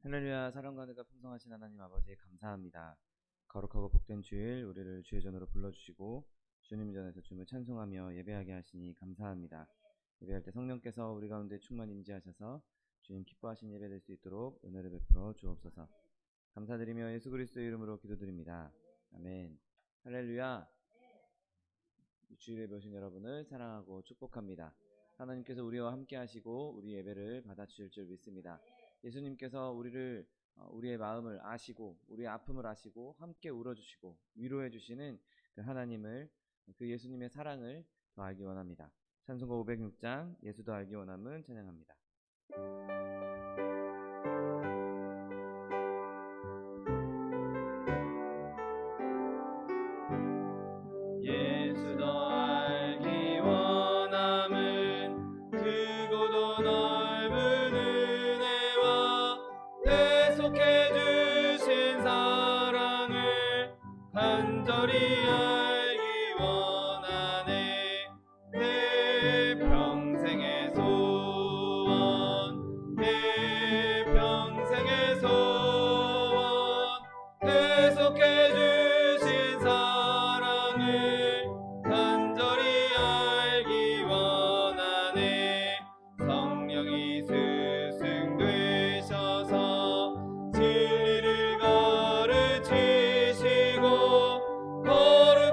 할렐루야. 사랑과 은혜가 풍성하신 하나님 아버지 감사합니다. 거룩하고 복된 주일 우리를 주의 전으로 불러주시고 주님 전에서 주님을 찬송하며 예배하게 하시니 감사합니다. 예배할 때 성령께서 우리 가운데 충만 임재하셔서 주님 기뻐하신 예배 될 수 있도록 은혜를 베풀어 주옵소서. 감사드리며 예수 그리스도의 이름으로 기도드립니다. 아멘. 할렐루야. 주일에 모신 여러분을 사랑하고 축복합니다. 하나님께서 우리와 함께 하시고 우리 예배를 받아주실 줄 믿습니다. 예수님께서 우리의 마음을 아시고 우리의 아픔을 아시고 함께 울어주시고 위로해 주시는 그 하나님을, 그 예수님의 사랑을 더 알기 원합니다. 찬송가 506장 예수 더 알기 원함은 찬양합니다. 예수 더 알기 원함은 크고도 넓은 은혜와 대속해 주신 사랑을 간절히 알기 원하네. 내 평생의 소원, 내 평생의 소원, 대속해 주신 사랑을 간절히 알기 원하네. 성령이 스승되셔서 진리를 가르치시고 거룩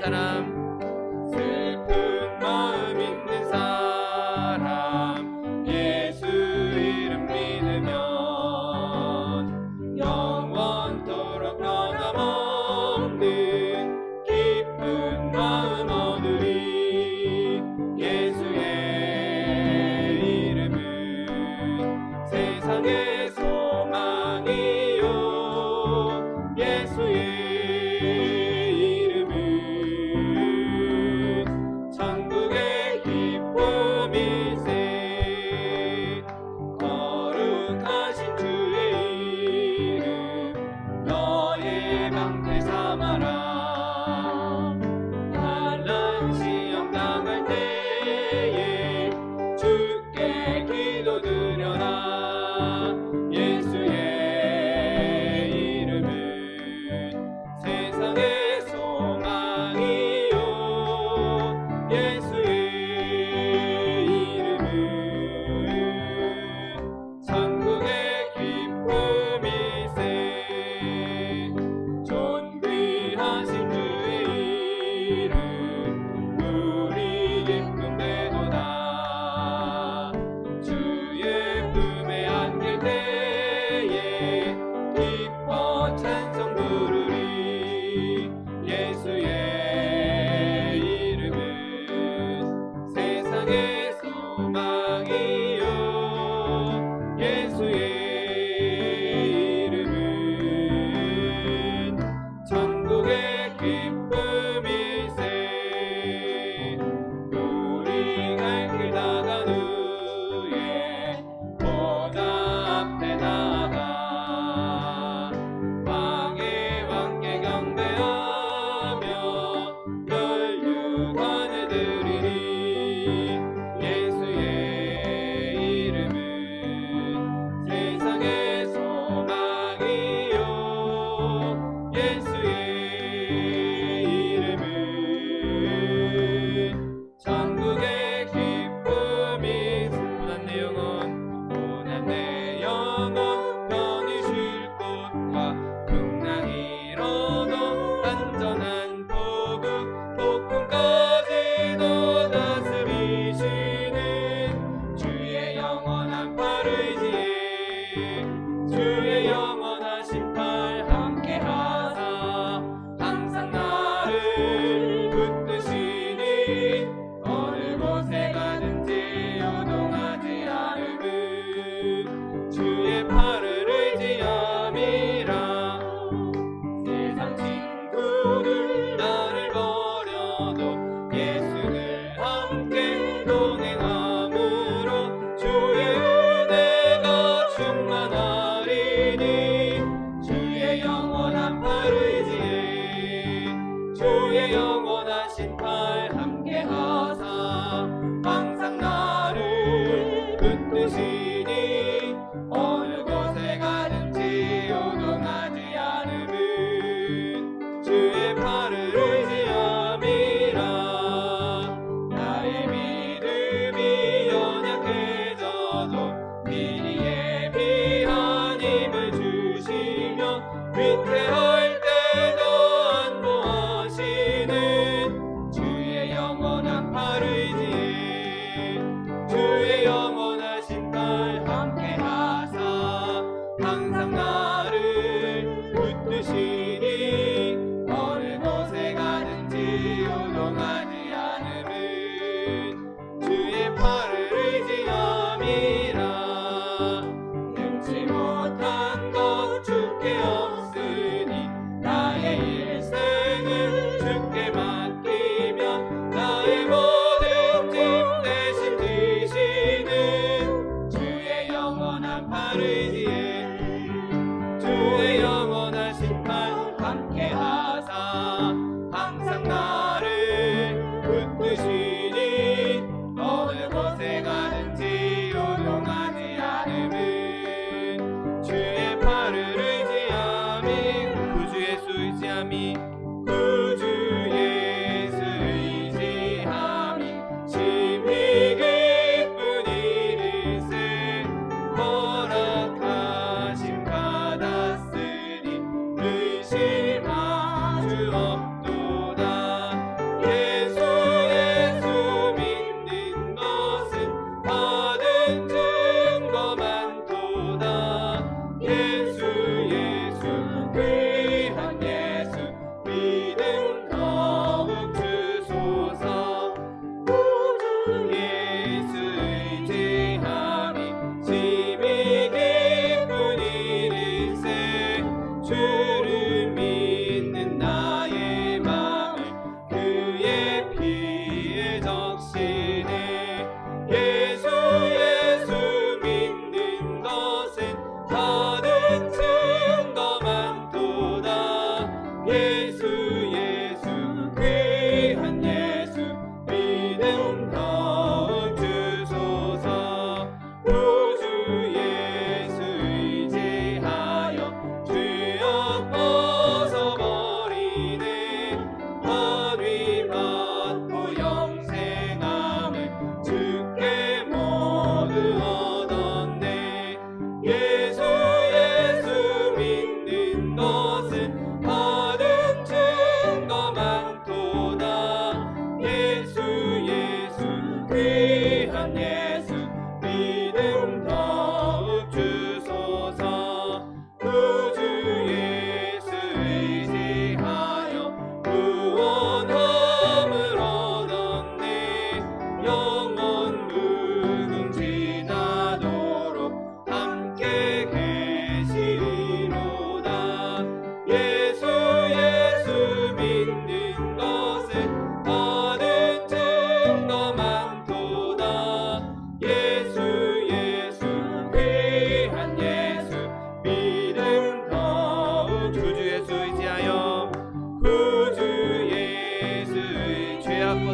사람 슬픈 마음 있는 사람 예수 이름 믿으면 영원토록 변함없는 기쁜 마음 얻으리. 예수의 이름은 세상의 소망이요 예수의 천국의 기쁨일세. 거룩하신 주의 이름 너의 방패 삼아라. 환난 시험 당할 때에 주께 기도드려라. 예수의 이름은 세상의 소망이요 예수의 이름은 천국의 기쁨일세. 존귀하신 주의 이름 우리 기쁨 되도다. 주의 품에 안길 때에 기뻐 찬송 부르리. 예수의 세상의 소망이요 예수의 이름은 천국의 기쁨일세. 우리 갈 길 나간 후에 보다 앞에 나아가 왕의 왕께 경배하며 혈육관을 드리리. 예수의 이름은 세상의 소망이요 예수의 이름은 천국의 기쁨이. 고난 내 영혼 고난 내 영혼 편히 쉴 곳과 풍랑이 일어도 안전한 포구 폭풍까지도 다스리시는 주의 영원한 팔 의지에 주의 영원하신 팔 함께하사 항상 나를 붙드시니 어느 곳에 가든지 요동하지 않음은 주의 팔을 의지함이라. 세상 친구들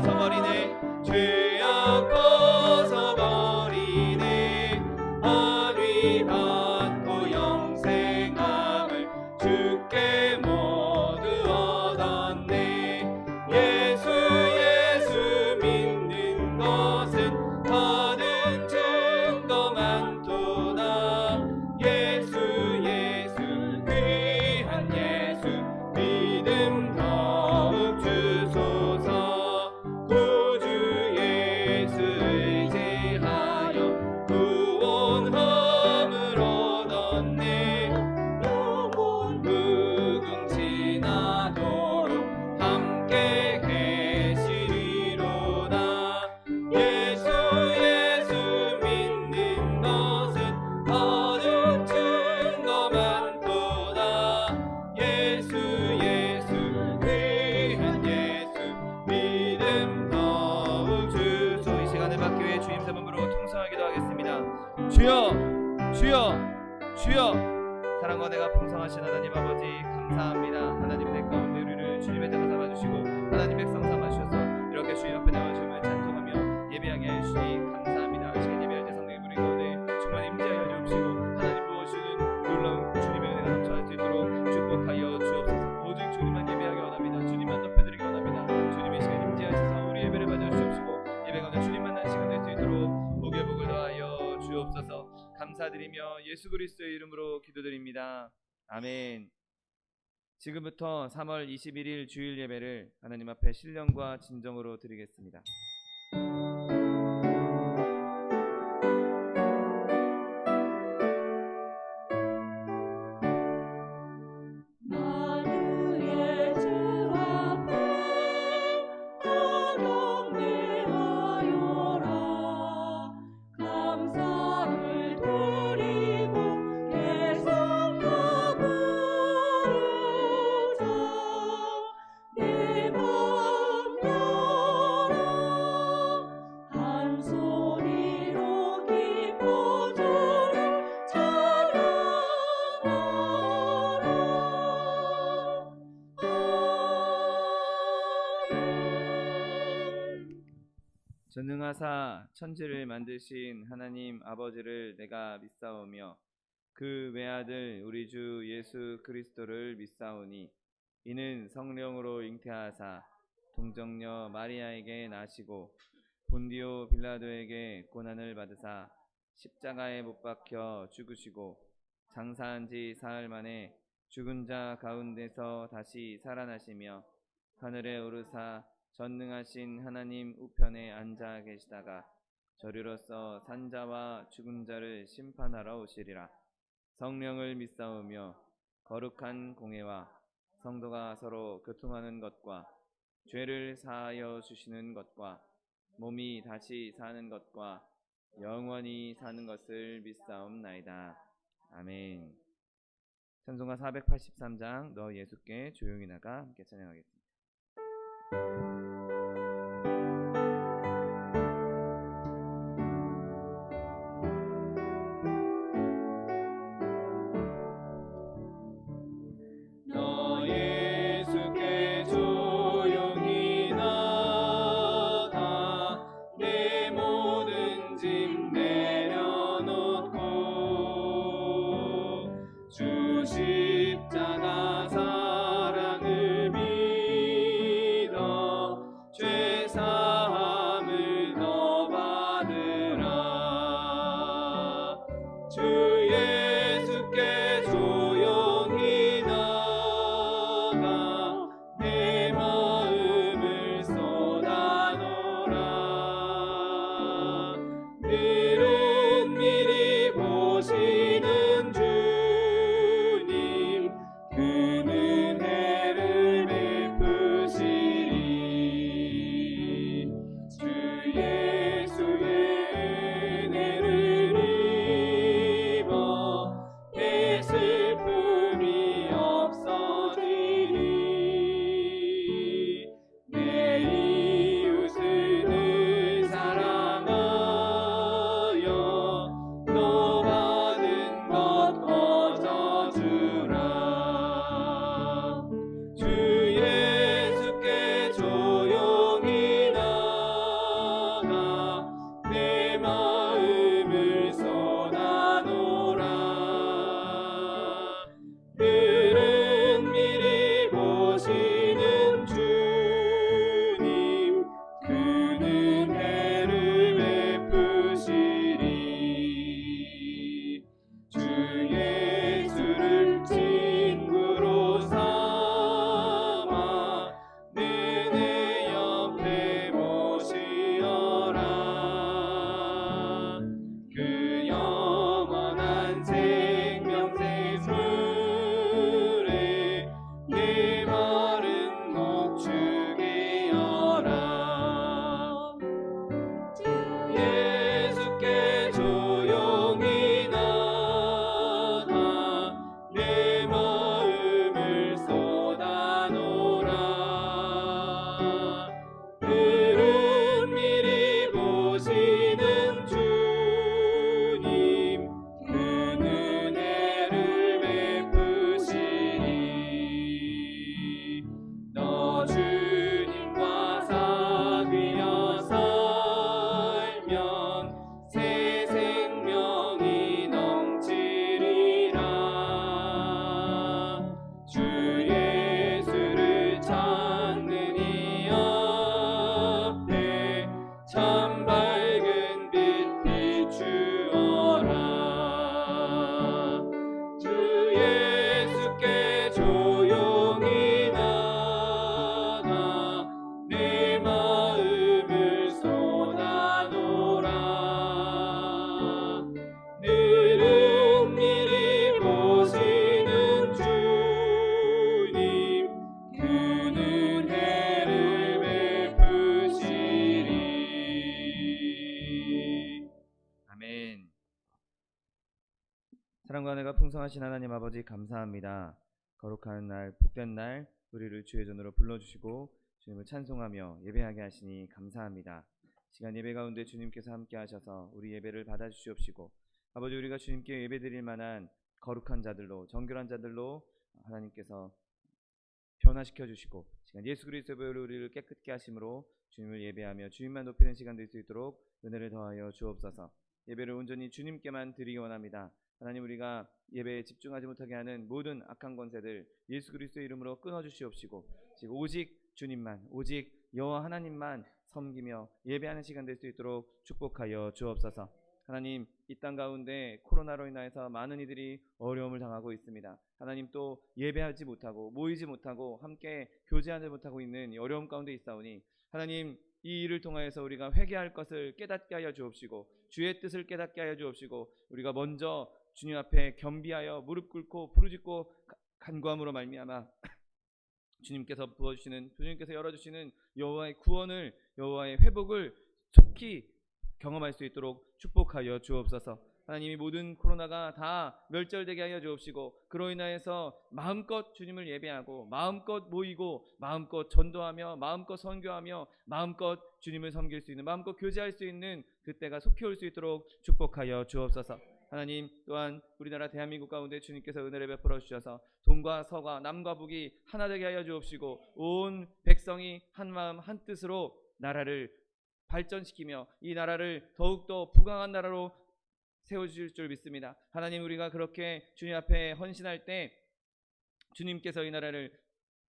벗어버리네 죄악 벗어버리네 안위 받고 영생함을 주께 모두 얻었네 예수 믿는 것은 얻은 증거 많도다 예수 귀한 예수 믿음 더욱 주소서 구주 예수 의지하여 구원함을 얻었네 영원 무궁지나도록 함께 계시리로다 예수 믿는 것은 얻은 증거 많도다 예수 귀한 예수 믿음 더욱 주소 이 시간을 받기 위해 주님 세 번 부르고 통성하기도 하겠습니다. 주여 주여 주여 사랑과 내가 풍성하신 하나님 아버지 감사합니다. 하나님 내 가운데 우리를 주님의 자가 삼아주시고 하나님 백성 삼아주셔서 이렇게 주님 앞에 나와 주님을 찬송하며 예배하게 해주시니 감사합니다. 이 시간 예배할 때 성령의 우리 가운데 충만 임재하여 주옵시고 하나님 부어주시는 놀라운 주님의 은혜가 넘쳐날 수 있도록 축복하여 주옵소서. 오직 주님만 예배하기 원합니다. 주님만 높여드리기 원합니다. 주님의 시간 임재하셔서 우리 예배를 받아주시옵시고 예배 가운데 주님 만난 시간 될 수 있도록 복에 복을 더하여 주옵소서. 감사드리며 예수 그리스도의 이름으로 기도드립니다. 아멘. 지금부터 3월 21일 주일 예배를 하나님 앞에 신령과 진정으로 드리겠습니다. 만유의 주 앞에 경배하여라 감사를 드리고 계속하고자 내 맘 열어 한 소리로 기뻐 주를 찬양하라 전능하사 천지를 만드신 하나님 아버지를 내가 믿사오며 그 외아들 우리 주 예수 그리스도를 믿사오니 이는 성령으로 잉태하사 동정녀 마리아에게 나시고 본디오 빌라도에게 고난을 받으사 십자가에 못 박혀 죽으시고 장사한 지 사흘 만에 죽은 자 가운데서 다시 살아나시며 하늘에 오르사 전능하신 하나님 우편에 앉아 계시다가 저리로서 산자와 죽은 자를 심판하러 오시리라. 성령을 믿사오며 거룩한 공회와 성도가 서로 교통하는 것과 죄를 사하여 주시는 것과 몸이 다시 사는 것과 영원히 사는 것을 믿사옵나이다. 아멘. 찬송가 483장 너 예수께 조용히 나가 함께 찬양하겠습니다. 너 예수께 조용히 나가 내 모든 짐 내려놓고 주 십자가 사랑을 믿어 죄 사함을 너 받으라. 주 예수께 조용히 나가 내 마음을 쏟아놓으라. 늘은 미리 보시는 주님 그 은혜를 베푸시리. 주 예수의 은혜를 입어 내 슬픔이 없어지리. 사랑과 은혜가 풍성하신 하나님 아버지 감사합니다. 거룩한 날, 복된 날 우리를 주의 전으로 불러주시고 주님을 찬송하며 예배하게 하시니 감사합니다. 시간 예배 가운데 주님께서 함께 하셔서 우리 예배를 받아주시옵시고 아버지 우리가 주님께 예배드릴 만한 거룩한 자들로 정결한 자들로 하나님께서 변화시켜 주시고 시간 예수 그리스도의 보혈로 우리를 깨끗게 하심으로 주님을 예배하며 주님만 높이는 시간 될 수 있도록 은혜를 더하여 주옵소서. 예배를 온전히 주님께만 드리기 원합니다. 하나님 우리가 예배에 집중하지 못하게 하는 모든 악한 권세들 예수 그리스도의 이름으로 끊어주시옵시고 지금 오직 주님만 오직 여호와 하나님만 섬기며 예배하는 시간 될 수 있도록 축복하여 주옵소서. 하나님 이 땅 가운데 코로나로 인하여서 많은 이들이 어려움을 당하고 있습니다. 하나님 또 예배하지 못하고 모이지 못하고 함께 교제하지 못하고 있는 이 어려움 가운데 있사오니 하나님 이 일을 통하여서 우리가 회개할 것을 깨닫게 하여 주옵시고 주의 뜻을 깨닫게 하여 주옵시고 우리가 먼저 주님 앞에 겸비하여 무릎 꿇고 부르짖고 간구함으로 말미암아 주님께서 부어주시는 주님께서 열어주시는 여호와의 구원을 여호와의 회복을 속히 경험할 수 있도록 축복하여 주옵소서. 하나님이 모든 코로나가 다 멸절되게 하여 주옵시고 그로 인하여서 마음껏 주님을 예배하고 마음껏 모이고 마음껏 전도하며 마음껏 선교하며 마음껏 주님을 섬길 수 있는 마음껏 교제할 수 있는 그때가 속히 올 수 있도록 축복하여 주옵소서. 하나님 또한 우리나라 대한민국 가운데 주님께서 은혜를 베풀어 주셔서 동과 서가 남과 북이 하나 되게 하여 주옵시고 온 백성이 한 마음 한 뜻으로 나라를 발전시키며 이 나라를 더욱더 부강한 나라로 세워주실 줄 믿습니다. 하나님 우리가 그렇게 주님 앞에 헌신할 때 주님께서 이 나라를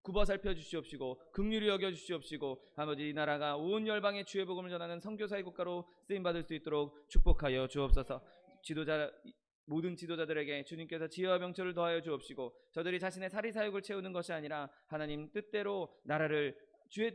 굽어 살펴 주시옵시고 긍휼히 여겨 주시옵시고 아버지 이 나라가 온 열방에 주의 복음을 전하는 선교사의 국가로 쓰임받을 수 있도록 축복하여 주옵소서. 모든 지도자들에게 주님께서 지혜와 명철을 더하여 주옵시고 저들이 자신의 사리사욕을 채우는 것이 아니라 하나님 뜻대로 나라를 주의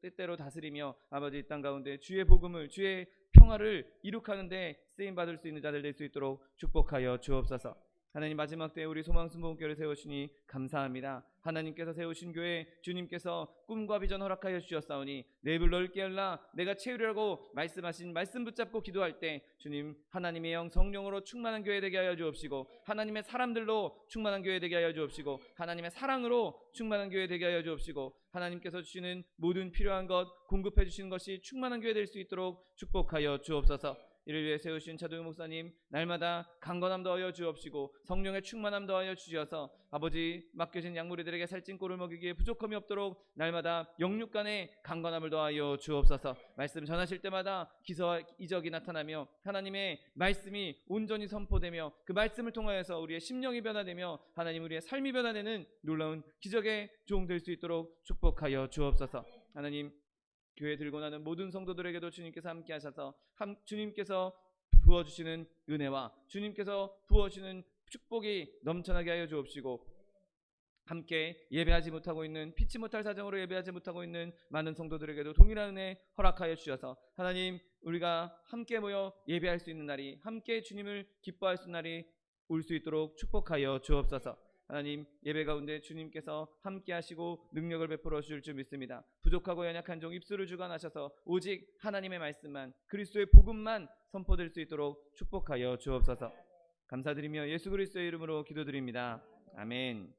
뜻대로 다스리며 아버지 이 땅 가운데 주의 복음을 주의 평화를 이룩하는 데 쓰임받을 수 있는 자들 될 수 있도록 축복하여 주옵소서. 하나님 마지막 때에 우리 소망순복음교회를 세우시니 감사합니다. 하나님께서 세우신 교회 주님께서 꿈과 비전 허락하여 주셨사오니 내 입을 넓게 열라 내가 채우려고 말씀하신 말씀 붙잡고 기도할 때 주님 하나님의 영 성령으로 충만한 교회 되게 하여 주옵시고 하나님의 사람들로 충만한 교회 되게 하여 주옵시고 하나님의 사랑으로 충만한 교회 되게 하여 주옵시고 하나님께서 주시는 모든 필요한 것 공급해 주시는 것이 충만한 교회 될 수 있도록 축복하여 주옵소서. 이를 위해 세우신 차도영 목사님 날마다 강건함 더하여 주옵시고 성령의 충만함 더하여 주셔서 아버지 맡겨진 양무리들에게 살찐 꼴을 먹이기에 부족함이 없도록 날마다 영육간의 강건함을 더하여 주옵소서. 말씀 전하실 때마다 기사와 이적이 나타나며 하나님의 말씀이 온전히 선포되며 그 말씀을 통하여서 우리의 심령이 변화되며 하나님 우리의 삶이 변화되는 놀라운 기적의 종 될 수 있도록 축복하여 주옵소서. 하나님 교회 들고 나는 모든 성도들에게도 주님께서 함께 하셔서 주님께서 부어주시는 은혜와 주님께서 부어주시는 축복이 넘쳐나게 하여 주옵시고 함께 예배하지 못하고 있는 피치 못할 사정으로 예배하지 못하고 있는 많은 성도들에게도 동일한 은혜 허락하여 주셔서 하나님 우리가 함께 모여 예배할 수 있는 날이 함께 주님을 기뻐할 수 있는 날이 올 수 있도록 축복하여 주옵소서. 하나님 예배 가운데 주님께서 함께 하시고 능력을 베풀어 주실 줄 믿습니다. 부족하고 연약한 종 입술을 주관하셔서 오직 하나님의 말씀만 그리스도의 복음만 선포될 수 있도록 축복하여 주옵소서. 감사드리며 예수 그리스도의 이름으로 기도드립니다. 아멘.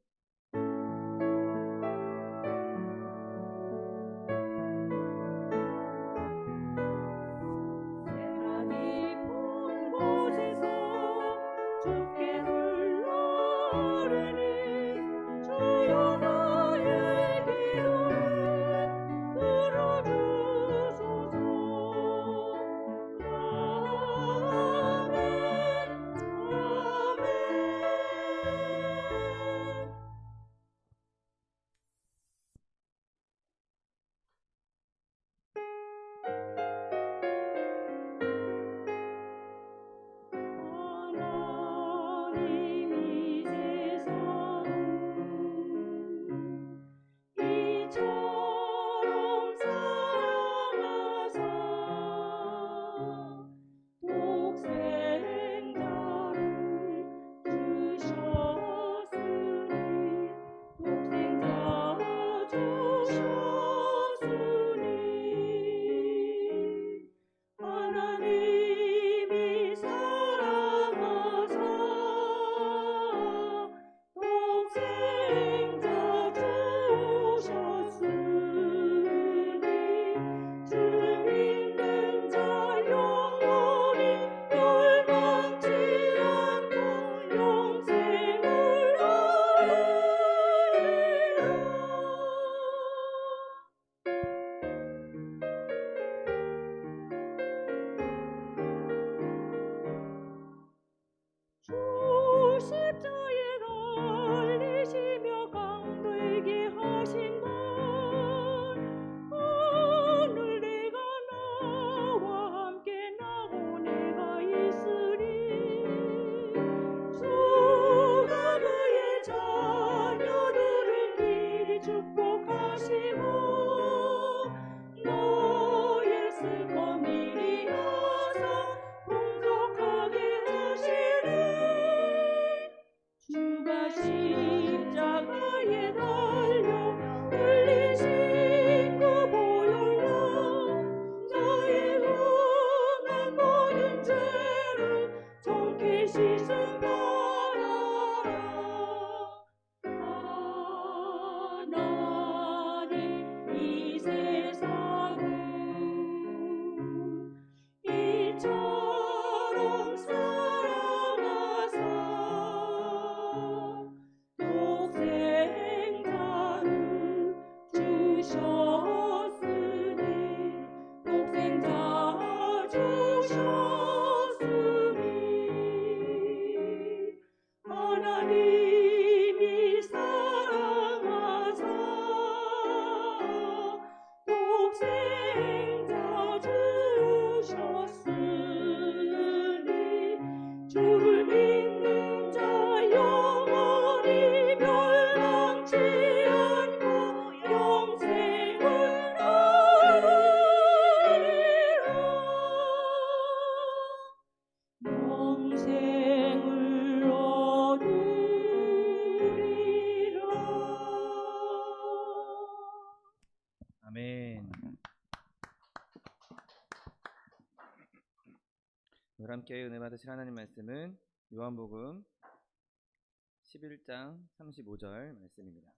아멘. 오늘 함께 은혜 받으실 하나님 말씀은 요한복음 11장 35절 말씀입니다.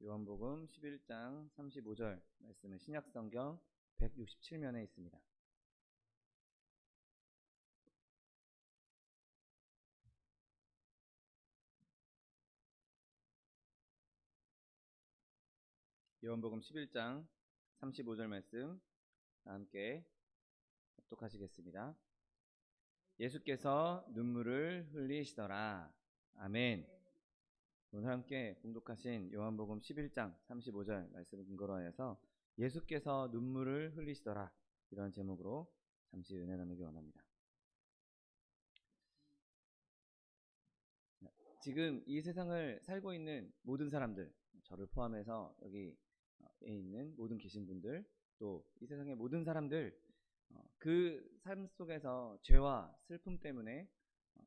요한복음 11장 35절 말씀은 신약성경 167면에 있습니다. 요한복음 11장 35절 말씀 함께 합독하시겠습니다. 예수께서 눈물을 흘리시더라. 아멘. 오늘 함께 봉독하신 요한복음 11장 35절 말씀을 근거로 하여서 예수께서 눈물을 흘리시더라, 이런 제목으로 잠시 은혜 나누기 원합니다. 지금 이 세상을 살고 있는 모든 사람들, 저를 포함해서 여기에 있는 모든 계신 분들, 또 이 세상의 모든 사람들, 그 삶 속에서 죄와 슬픔 때문에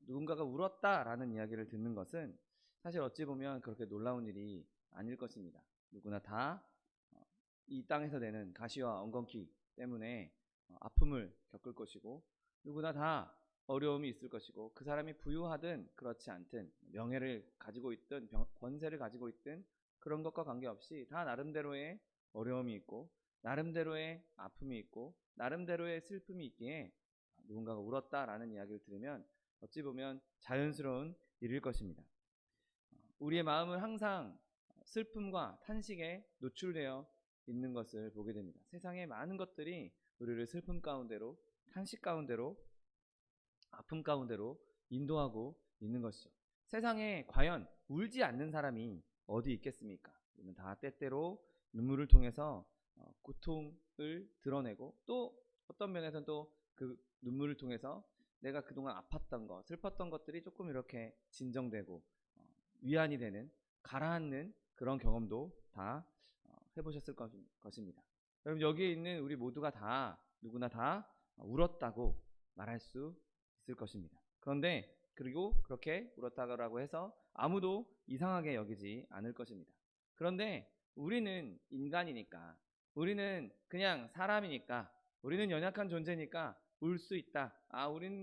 누군가가 울었다라는 이야기를 듣는 것은 사실 어찌 보면 그렇게 놀라운 일이 아닐 것입니다. 누구나 다 이 땅에서 내는 가시와 엉겅퀴 때문에 아픔을 겪을 것이고, 누구나 다 어려움이 있을 것이고, 그 사람이 부유하든 그렇지 않든, 명예를 가지고 있든 권세를 가지고 있든 그런 것과 관계없이 다 나름대로의 어려움이 있고, 나름대로의 아픔이 있고, 나름대로의 슬픔이 있기에 누군가가 울었다라는 이야기를 들으면 어찌 보면 자연스러운 일일 것입니다. 우리의 마음은 항상 슬픔과 탄식에 노출되어 있는 것을 보게 됩니다. 세상의 많은 것들이 우리를 슬픔 가운데로, 탄식 가운데로, 아픔 가운데로 인도하고 있는 것이죠. 세상에 과연 울지 않는 사람이 어디 있겠습니까? 우리는 다 때때로 눈물을 통해서 고통을 드러내고, 또 어떤 면에서는 또 그 눈물을 통해서 내가 그동안 아팠던 것, 슬펐던 것들이 조금 이렇게 진정되고 위안이 되는, 가라앉는 그런 경험도 다 해보셨을 것입니다. 여러분, 여기에 있는 우리 모두가 다, 누구나 다 울었다고 말할 수 있을 것입니다. 그런데 그리고 그렇게 울었다고 해서 아무도 이상하게 여기지 않을 것입니다. 그런데 우리는 인간이니까, 우리는 그냥 사람이니까, 우리는 연약한 존재니까 울 수 있다.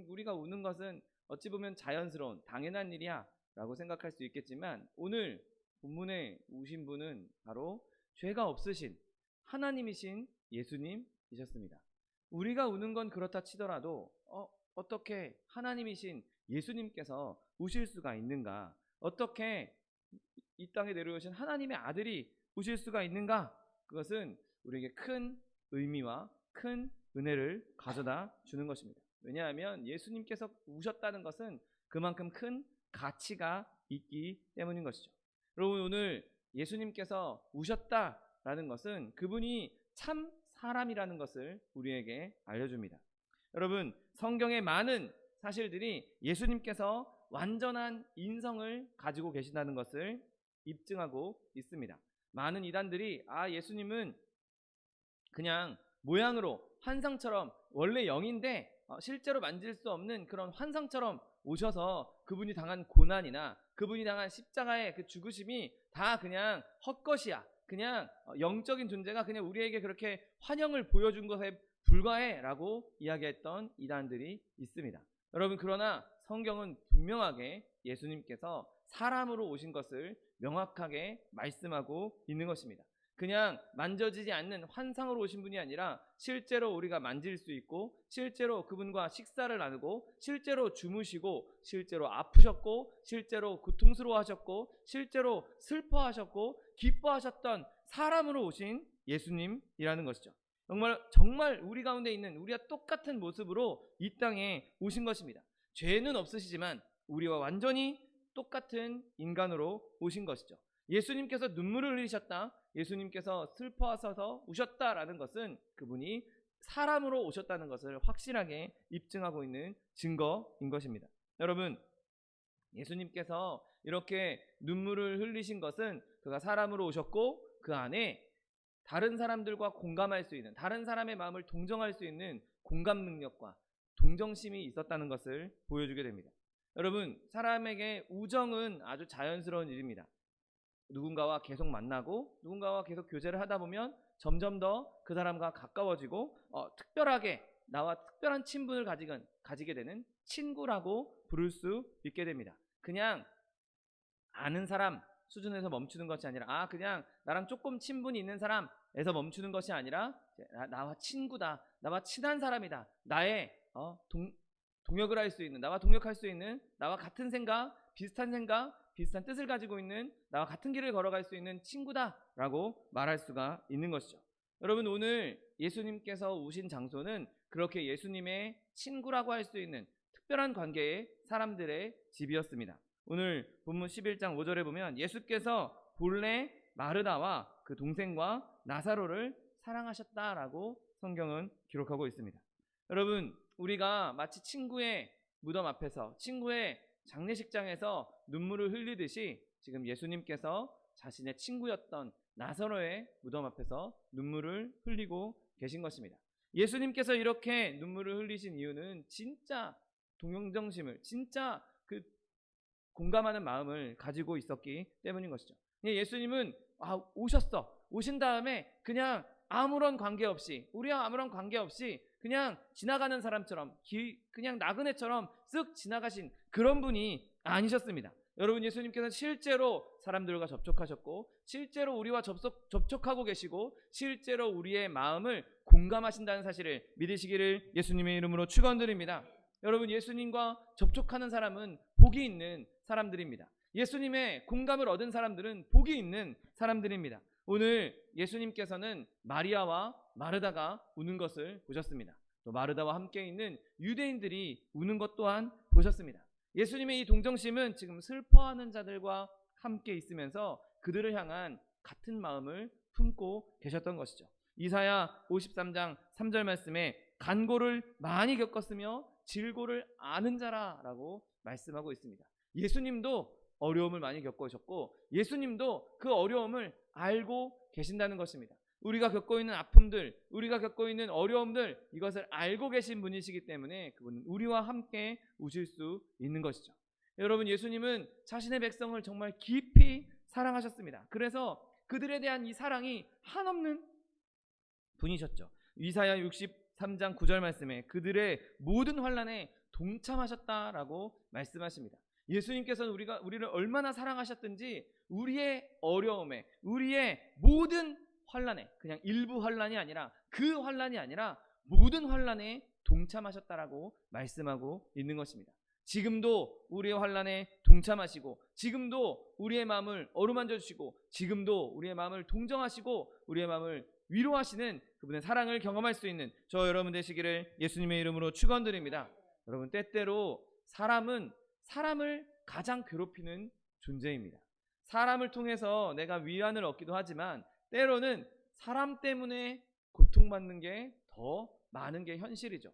우리가 우는 것은 어찌 보면 자연스러운, 당연한 일이야 라고 생각할 수 있겠지만, 오늘 본문에 우신 분은 바로 죄가 없으신 하나님이신 예수님이셨습니다. 우리가 우는 건 그렇다 치더라도 어떻게 하나님이신 예수님께서 우실 수가 있는가? 어떻게 이 땅에 내려오신 하나님의 아들이 우실 수가 있는가? 그것은 우리에게 큰 의미와 큰 은혜를 가져다 주는 것입니다. 왜냐하면 예수님께서 우셨다는 것은 그만큼 큰 가치가 있기 때문인 것이죠. 여러분, 오늘 예수님께서 우셨다라는 것은 그분이 참 사람이라는 것을 우리에게 알려줍니다. 여러분, 성경의 많은 사실들이 예수님께서 완전한 인성을 가지고 계신다는 것을 입증하고 있습니다. 많은 이단들이 예수님은 그냥 모양으로 환상처럼 원래 영인데 실제로 만질 수 없는 그런 환상처럼 오셔서 그분이 당한 고난이나 그분이 당한 십자가의 그 죽으심이 다 그냥 헛것이야, 그냥 영적인 존재가 그냥 우리에게 그렇게 환영을 보여준 것에 불과해 라고 이야기했던 이단들이 있습니다. 여러분, 그러나 성경은 분명하게 예수님께서 사람으로 오신 것을 명확하게 말씀하고 있는 것입니다. 그냥 만져지지 않는 환상으로 오신 분이 아니라 실제로 우리가 만질 수 있고, 실제로 그분과 식사를 나누고, 실제로 주무시고, 실제로 아프셨고, 실제로 고통스러워하셨고, 실제로 슬퍼하셨고 기뻐하셨던 사람으로 오신 예수님이라는 것이죠. 정말 우리 가운데 있는 우리와 똑같은 모습으로 이 땅에 오신 것입니다. 죄는 없으시지만 우리와 완전히 똑같은 인간으로 오신 것이죠. 예수님께서 눈물을 흘리셨다, 예수님께서 슬퍼하셔서 우셨다라는 것은 그분이 사람으로 오셨다는 것을 확실하게 입증하고 있는 증거인 것입니다. 여러분, 예수님께서 이렇게 눈물을 흘리신 것은 그가 사람으로 오셨고, 그 안에 다른 사람들과 공감할 수 있는, 다른 사람의 마음을 동정할 수 있는 공감 능력과 동정심이 있었다는 것을 보여주게 됩니다. 여러분, 사람에게 우정은 아주 자연스러운 일입니다. 누군가와 계속 만나고 누군가와 계속 교제를 하다 보면 점점 더 그 사람과 가까워지고 특별하게 나와 특별한 친분을 가지게 되는 친구라고 부를 수 있게 됩니다. 그냥 아는 사람 수준에서 멈추는 것이 아니라 그냥 나랑 조금 친분이 있는 사람에서 멈추는 것이 아니라 나와 친구다, 나와 친한 사람이다, 나의 동역을 할 수 있는, 나와 동역할 수 있는, 나와 같은 생각, 비슷한 뜻을 가지고 있는, 나와 같은 길을 걸어갈 수 있는 친구다라고 말할 수가 있는 것이죠. 여러분, 오늘 예수님께서 오신 장소는 그렇게 예수님의 친구라고 할 수 있는 특별한 관계의 사람들의 집이었습니다. 오늘 본문 11장 5절에 보면 예수께서 본래 마르다와 그 동생과 나사로를 사랑하셨다라고 성경은 기록하고 있습니다. 여러분, 우리가 마치 친구의 무덤 앞에서, 친구의 장례식장에서 눈물을 흘리듯이 지금 예수님께서 자신의 친구였던 나사로의 무덤 앞에서 눈물을 흘리고 계신 것입니다. 예수님께서 이렇게 눈물을 흘리신 이유는 진짜 동정심을, 진짜 그 공감하는 마음을 가지고 있었기 때문인 것이죠. 예수님은 오신 다음에 그냥 아무런 관계 없이, 우리와 아무런 관계 없이 그냥 지나가는 사람처럼, 그냥 나그네처럼 쓱 지나가신 그런 분이 아니셨습니다. 여러분, 예수님께서 실제로 사람들과 접촉하셨고, 실제로 우리와 접촉하고 계시고, 실제로 우리의 마음을 공감하신다는 사실을 믿으시기를 예수님의 이름으로 축원드립니다. 여러분, 예수님과 접촉하는 사람은 복이 있는 사람들입니다. 예수님의 공감을 얻은 사람들은 복이 있는 사람들입니다. 오늘 예수님께서는 마리아와 마르다가 우는 것을 보셨습니다. 또 마르다와 함께 있는 유대인들이 우는 것 또한 보셨습니다. 예수님의 이 동정심은 지금 슬퍼하는 자들과 함께 있으면서 그들을 향한 같은 마음을 품고 계셨던 것이죠. 이사야 53장 3절 말씀에 간고를 많이 겪었으며 질고를 아는 자라라고 말씀하고 있습니다. 예수님도 어려움을 많이 겪으셨고 예수님도 그 어려움을 알고 계신다는 것입니다. 우리가 겪고 있는 아픔들, 우리가 겪고 있는 어려움들, 이것을 알고 계신 분이시기 때문에 그분은 우리와 함께 우실 수 있는 것이죠. 여러분, 예수님은 자신의 백성을 정말 깊이 사랑하셨습니다. 그래서 그들에 대한 이 사랑이 한없는 분이셨죠. 이사야 63장 9절 말씀에 그들의 모든 환난에 동참하셨다라고 말씀하십니다. 예수님께서는 우리를 얼마나 사랑하셨든지 우리의 어려움에, 우리의 모든 환난에, 그냥 일부 환난이 아니라 그 환난이 아니라 모든 환난에 동참하셨다라고 말씀하고 있는 것입니다. 지금도 우리의 환난에 동참하시고, 지금도 우리의 마음을 어루만져 주시고, 지금도 우리의 마음을 동정하시고 우리의 마음을 위로하시는 그분의 사랑을 경험할 수 있는 저 여러분 되시기를 예수님의 이름으로 축원드립니다. 여러분, 때때로 사람은 사람을 가장 괴롭히는 존재입니다. 사람을 통해서 내가 위안을 얻기도 하지만 때로는 사람 때문에 고통받는 게 더 많은 게 현실이죠.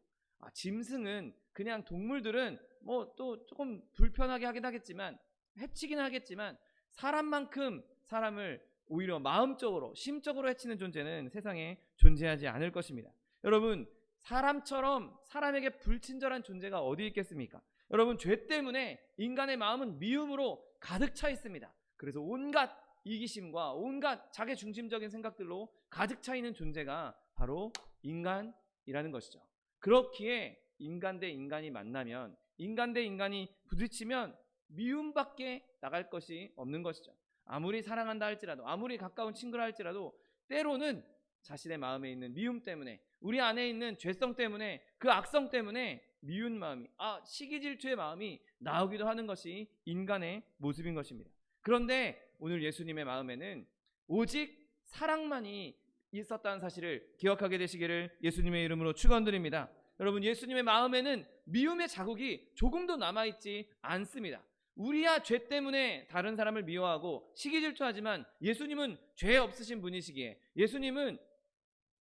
짐승은, 그냥 동물들은 뭐 또 조금 불편하게 하긴 하겠지만, 해치긴 하겠지만, 사람만큼 사람을 오히려 마음적으로, 심적으로 해치는 존재는 세상에 존재하지 않을 것입니다. 여러분, 사람처럼 사람에게 불친절한 존재가 어디 있겠습니까? 여러분, 죄 때문에 인간의 마음은 미움으로 가득 차 있습니다. 그래서 온갖 이기심과 온갖 자기중심적인 생각들로 가득 차 있는 존재가 바로 인간이라는 것이죠. 그렇기에 인간 대 인간이 만나면, 인간 대 인간이 부딪히면 미움밖에 나갈 것이 없는 것이죠. 아무리 사랑한다 할지라도, 아무리 가까운 친구라 할지라도 때로는 자신의 마음에 있는 미움 때문에, 우리 안에 있는 죄성 때문에, 그 악성 때문에 미운 마음이, 시기질투의 마음이 나오기도 하는 것이 인간의 모습인 것입니다. 그런데 오늘 예수님의 마음에는 오직 사랑만이 있었다는 사실을 기억하게 되시기를 예수님의 이름으로 축원드립니다. 여러분, 예수님의 마음에는 미움의 자국이 조금도 남아있지 않습니다. 우리야 죄 때문에 다른 사람을 미워하고 시기질투하지만 예수님은 죄 없으신 분이시기에, 예수님은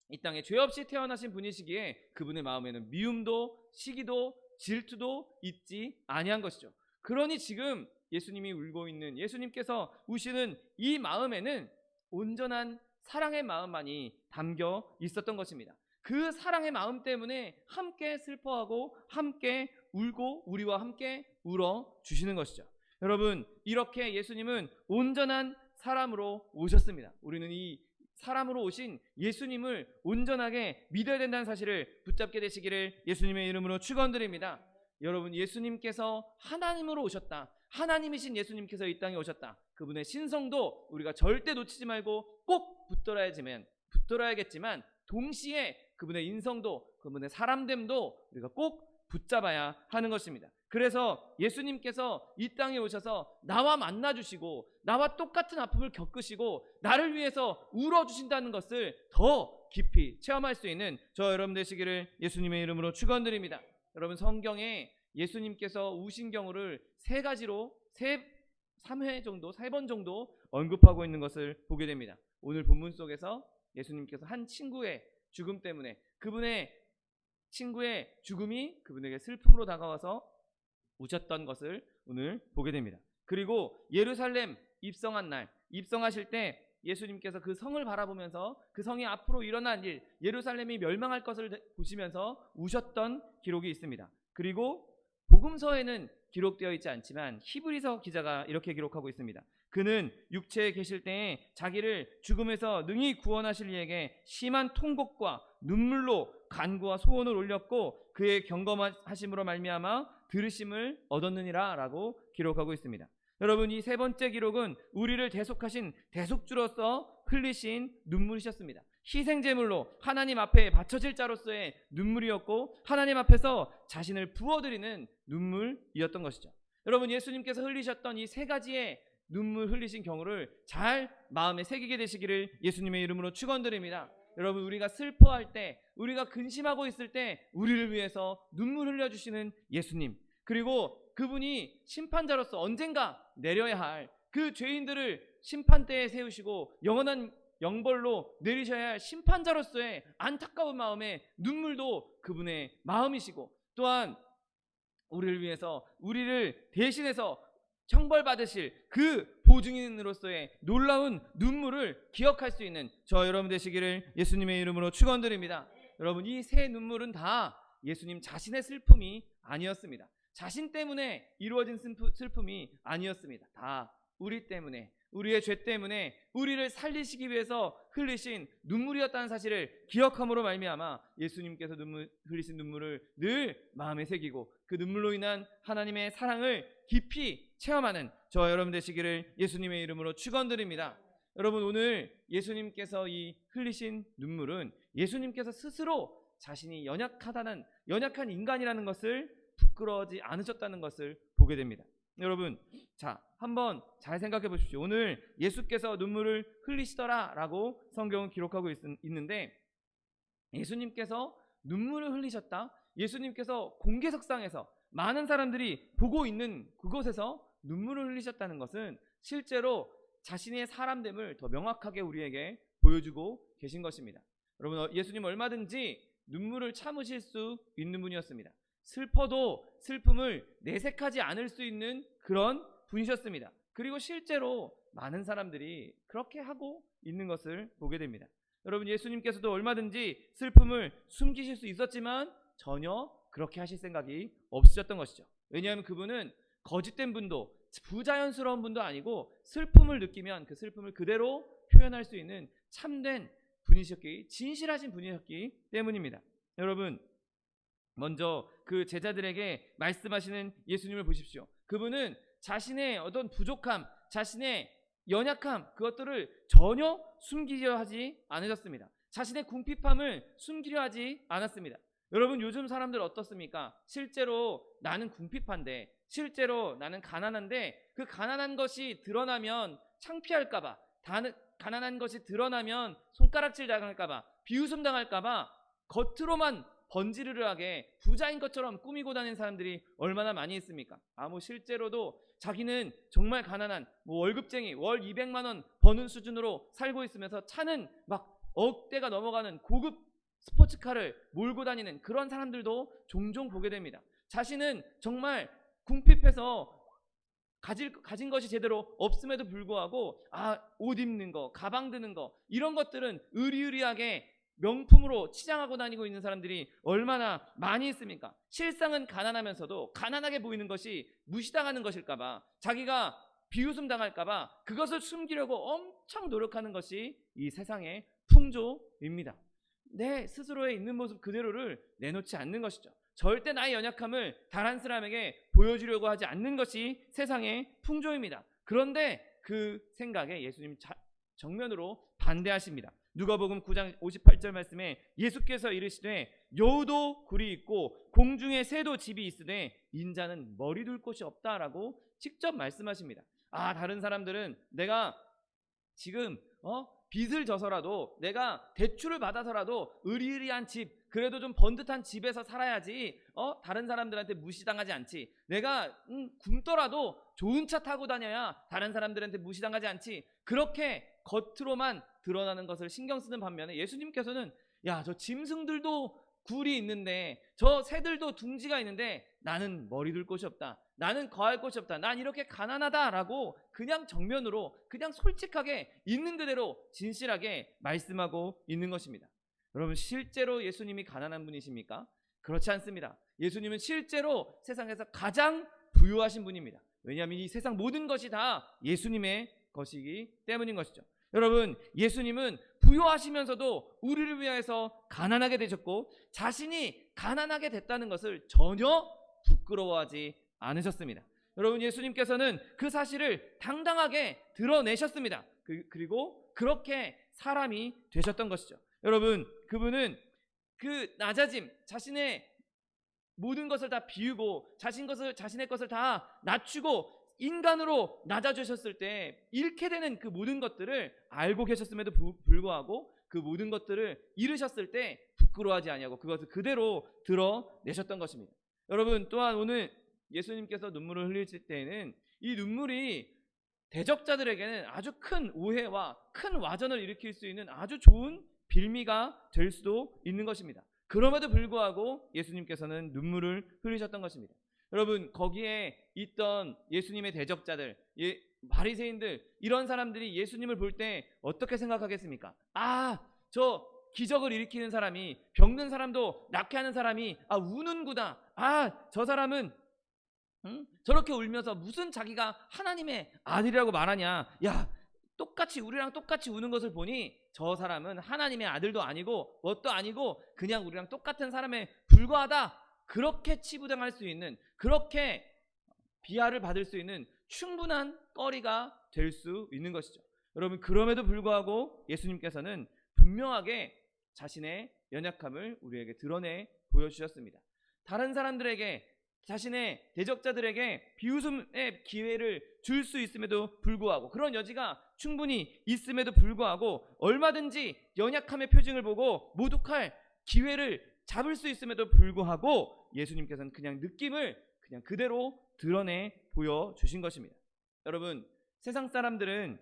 이 땅에 죄 없이 태어나신 분이시기에 그분의 마음에는 미움도 시기도 질투도 있지 아니한 것이죠. 그러니 지금 예수님이 울고 있는, 예수님께서 우시는 이 마음에는 온전한 사랑의 마음만이 담겨 있었던 것입니다. 그 사랑의 마음 때문에 함께 슬퍼하고 함께 울고 우리와 함께 울어 주시는 것이죠. 여러분, 이렇게 예수님은 온전한 사람으로 오셨습니다. 우리는 이 사람으로 오신 예수님을 온전하게 믿어야 된다는 사실을 붙잡게 되시기를 예수님의 이름으로 축원드립니다. 여러분, 예수님께서 하나님으로 오셨다. 하나님이신 예수님께서 이 땅에 오셨다. 그분의 신성도 우리가 절대 놓치지 말고 꼭 붙들어야겠지만 동시에 그분의 인성도, 그분의 사람됨도 우리가 꼭 붙잡아야 하는 것입니다. 그래서 예수님께서 이 땅에 오셔서 나와 만나주시고 나와 똑같은 아픔을 겪으시고 나를 위해서 울어주신다는 것을 더 깊이 체험할 수 있는 저 여러분 되시기를 예수님의 이름으로 축원드립니다. 여러분, 성경에 예수님께서 우신 경우를 3회 정도, 3번 정도 언급하고 있는 것을 보게 됩니다. 오늘 본문 속에서 예수님께서 한 친구의 죽음 때문에, 그분의 친구의 죽음이 그분에게 슬픔으로 다가와서 우셨던 것을 오늘 보게 됩니다. 그리고 예루살렘 입성한 날, 입성하실 때 예수님께서 그 성을 바라보면서 그 성이 앞으로 일어난 일, 예루살렘이 멸망할 것을 보시면서 우셨던 기록이 있습니다. 그리고 복음서에는 기록되어 있지 않지만 히브리서 기자가 이렇게 기록하고 있습니다. 그는 육체에 계실 때에 자기를 죽음에서 능히 구원하실 이에게 심한 통곡과 눈물로 간구와 소원을 올렸고 그의 경건하심으로 말미암아 들으심을 얻었느니라 라고 기록하고 있습니다. 여러분, 이 세 번째 기록은 우리를 대속하신 대속주로서 흘리신 눈물이셨습니다. 희생제물로 하나님 앞에 바쳐질 자로서의 눈물이었고 하나님 앞에서 자신을 부어드리는 눈물이었던 것이죠. 여러분, 예수님께서 흘리셨던 이 세 가지의 눈물 흘리신 경우를 잘 마음에 새기게 되시기를 예수님의 이름으로 축원드립니다. 여러분, 우리가 슬퍼할 때, 우리가 근심하고 있을 때 우리를 위해서 눈물 흘려주시는 예수님, 그리고 그분이 심판자로서 언젠가 내려야 할 그 죄인들을 심판대에 세우시고 영원한 영벌로 내리셔야 할 심판자로서의 안타까운 마음에 눈물도 그분의 마음이시고, 또한 우리를 위해서, 우리를 대신해서 형벌받으실 그 보증인으로서의 놀라운 눈물을 기억할 수 있는 저 여러분 되시기를 예수님의 이름으로 축원드립니다. 여러분, 이 세 눈물은 다 예수님 자신의 슬픔이 아니었습니다. 자신 때문에 이루어진 슬픔이 아니었습니다. 다 우리 때문에, 우리의 죄 때문에 우리를 살리시기 위해서 흘리신 눈물이었다는 사실을 기억함으로 말미암아 예수님께서 흘리신 눈물을 늘 마음에 새기고 그 눈물로 인한 하나님의 사랑을 깊이 체험하는 저 여러분 되시기를 예수님의 이름으로 축원드립니다. 여러분, 오늘 예수님께서 이 흘리신 눈물은 예수님께서 스스로 자신이 연약한 인간이라는 것을 부끄러워하지 않으셨다는 것을 보게 됩니다. 여러분, 자, 한번 잘 생각해 보십시오. 오늘 예수께서 눈물을 흘리시더라 라고 성경은 기록하고 있는데, 예수님께서 눈물을 흘리셨다, 예수님께서 공개석상에서 많은 사람들이 보고 있는 그곳에서 눈물을 흘리셨다는 것은 실제로 자신의 사람됨을 더 명확하게 우리에게 보여주고 계신 것입니다. 여러분, 예수님 얼마든지 눈물을 참으실 수 있는 분이었습니다. 슬퍼도 슬픔을 내색하지 않을 수 있는 그런 분이셨습니다. 그리고 실제로 많은 사람들이 그렇게 하고 있는 것을 보게 됩니다. 여러분, 예수님께서도 얼마든지 슬픔을 숨기실 수 있었지만 전혀 그렇게 하실 생각이 없으셨던 것이죠. 왜냐하면 그분은 거짓된 분도 부자연스러운 분도 아니고 슬픔을 느끼면 그 슬픔을 그대로 표현할 수 있는 참된 분이셨기, 진실하신 분이셨기 때문입니다. 여러분, 먼저 그 제자들에게 말씀하시는 예수님을 보십시오. 그분은 자신의 어떤 부족함, 자신의 연약함, 그것들을 전혀 숨기려 하지 않으셨습니다. 자신의 궁핍함을 숨기려 하지 않았습니다. 여러분, 요즘 사람들 어떻습니까? 실제로 나는 궁핍한데, 실제로 나는 가난한데 그 가난한 것이 드러나면 창피할까봐, 가난한 것이 드러나면 손가락질 당할까봐, 비웃음 당할까봐 겉으로만 번지르르하게 부자인 것처럼 꾸미고 다니는 사람들이 얼마나 많이 있습니까? 실제로도 자기는 정말 가난한 월급쟁이, 월 200만 원 버는 수준으로 살고 있으면서 차는 막 억대가 넘어가는 고급 스포츠카를 몰고 다니는 그런 사람들도 종종 보게 됩니다. 자신은 정말 궁핍해서 가진 것이 제대로 없음에도 불구하고 옷 입는 거, 가방 드는 거, 이런 것들은 의리의리하게 명품으로 치장하고 다니고 있는 사람들이 얼마나 많이 있습니까? 실상은 가난하면서도 가난하게 보이는 것이 무시당하는 것일까봐, 자기가 비웃음 당할까봐 그것을 숨기려고 엄청 노력하는 것이 이 세상의 풍조입니다. 내 스스로의 있는 모습 그대로를 내놓지 않는 것이죠. 절대 나의 연약함을 다른 사람에게 보여주려고 하지 않는 것이 세상의 풍조입니다. 그런데 그 생각에 예수님 정면으로 반대하십니다. 누가복음 9장 58절 말씀에 예수께서 이르시되 여우도 굴이 있고 공중에 새도 집이 있으되 인자는 머리 둘 곳이 없다라고 직접 말씀하십니다. 다른 사람들은 내가 지금 빚을 져서라도 내가 대출을 받아서라도 의리의리한 집, 그래도 좀 번듯한 집에서 살아야지 다른 사람들한테 무시당하지 않지. 내가 굶더라도 좋은 차 타고 다녀야 다른 사람들한테 무시당하지 않지. 그렇게 겉으로만 드러나는 것을 신경 쓰는 반면에 예수님께서는 야, 저 짐승들도 굴이 있는데 저 새들도 둥지가 있는데 나는 머리 둘 곳이 없다. 나는 거할 곳이 없다. 난 이렇게 가난하다라고 그냥 정면으로 그냥 솔직하게 있는 그대로 진실하게 말씀하고 있는 것입니다. 여러분, 실제로 예수님이 가난한 분이십니까? 그렇지 않습니다. 예수님은 실제로 세상에서 가장 부유하신 분입니다. 왜냐하면 이 세상 모든 것이 다 예수님의 것이기 때문인 것이죠. 여러분, 예수님은 부유하시면서도 우리를 위해서 가난하게 되셨고 자신이 가난하게 됐다는 것을 전혀 부끄러워하지 않으셨습니다. 여러분, 예수님께서는 그 사실을 당당하게 드러내셨습니다. 그리고 그렇게 사람이 되셨던 것이죠. 여러분, 그분은 그 낮아짐, 자신의 모든 것을 다 비우고 자신의 것을 다 낮추고 인간으로 낮아주셨을 때 잃게 되는 그 모든 것들을 알고 계셨음에도 불구하고 그 모든 것들을 잃으셨을 때 부끄러워하지 아니하고 그것을 그대로 드러내셨던 것입니다. 여러분, 또한 오늘 예수님께서 눈물을 흘리실 때에는 이 눈물이 대적자들에게는 아주 큰 오해와 큰 와전을 일으킬 수 있는 아주 좋은 빌미가 될 수도 있는 것입니다. 그럼에도 불구하고 예수님께서는 눈물을 흘리셨던 것입니다. 여러분, 거기에 있던 예수님의 대적자들, 바리새인들, 이런 사람들이 예수님을 볼 때 어떻게 생각하겠습니까? 저 기적을 일으키는 사람이, 병든 사람도 낫게 하는 사람이 우는구나. 저 사람은 저렇게 울면서 무슨 자기가 하나님의 아들이라고 말하냐. 야, 우리랑 똑같이 우는 것을 보니 저 사람은 하나님의 아들도 아니고 뭣도 아니고 그냥 우리랑 똑같은 사람에 불과하다. 그렇게 치부당할 수 있는, 그렇게 비하를 받을 수 있는 충분한 거리가 될 수 있는 것이죠. 여러분, 그럼에도 불구하고 예수님께서는 분명하게 자신의 연약함을 우리에게 드러내 보여주셨습니다. 다른 사람들에게, 자신의 대적자들에게 비웃음의 기회를 줄 수 있음에도 불구하고, 그런 여지가 충분히 있음에도 불구하고 얼마든지 연약함의 표징을 보고 모독할 기회를 잡을 수 있음에도 불구하고 예수님께서는 그냥 느낌을 그냥 그대로 드러내 보여주신 것입니다. 여러분, 세상 사람들은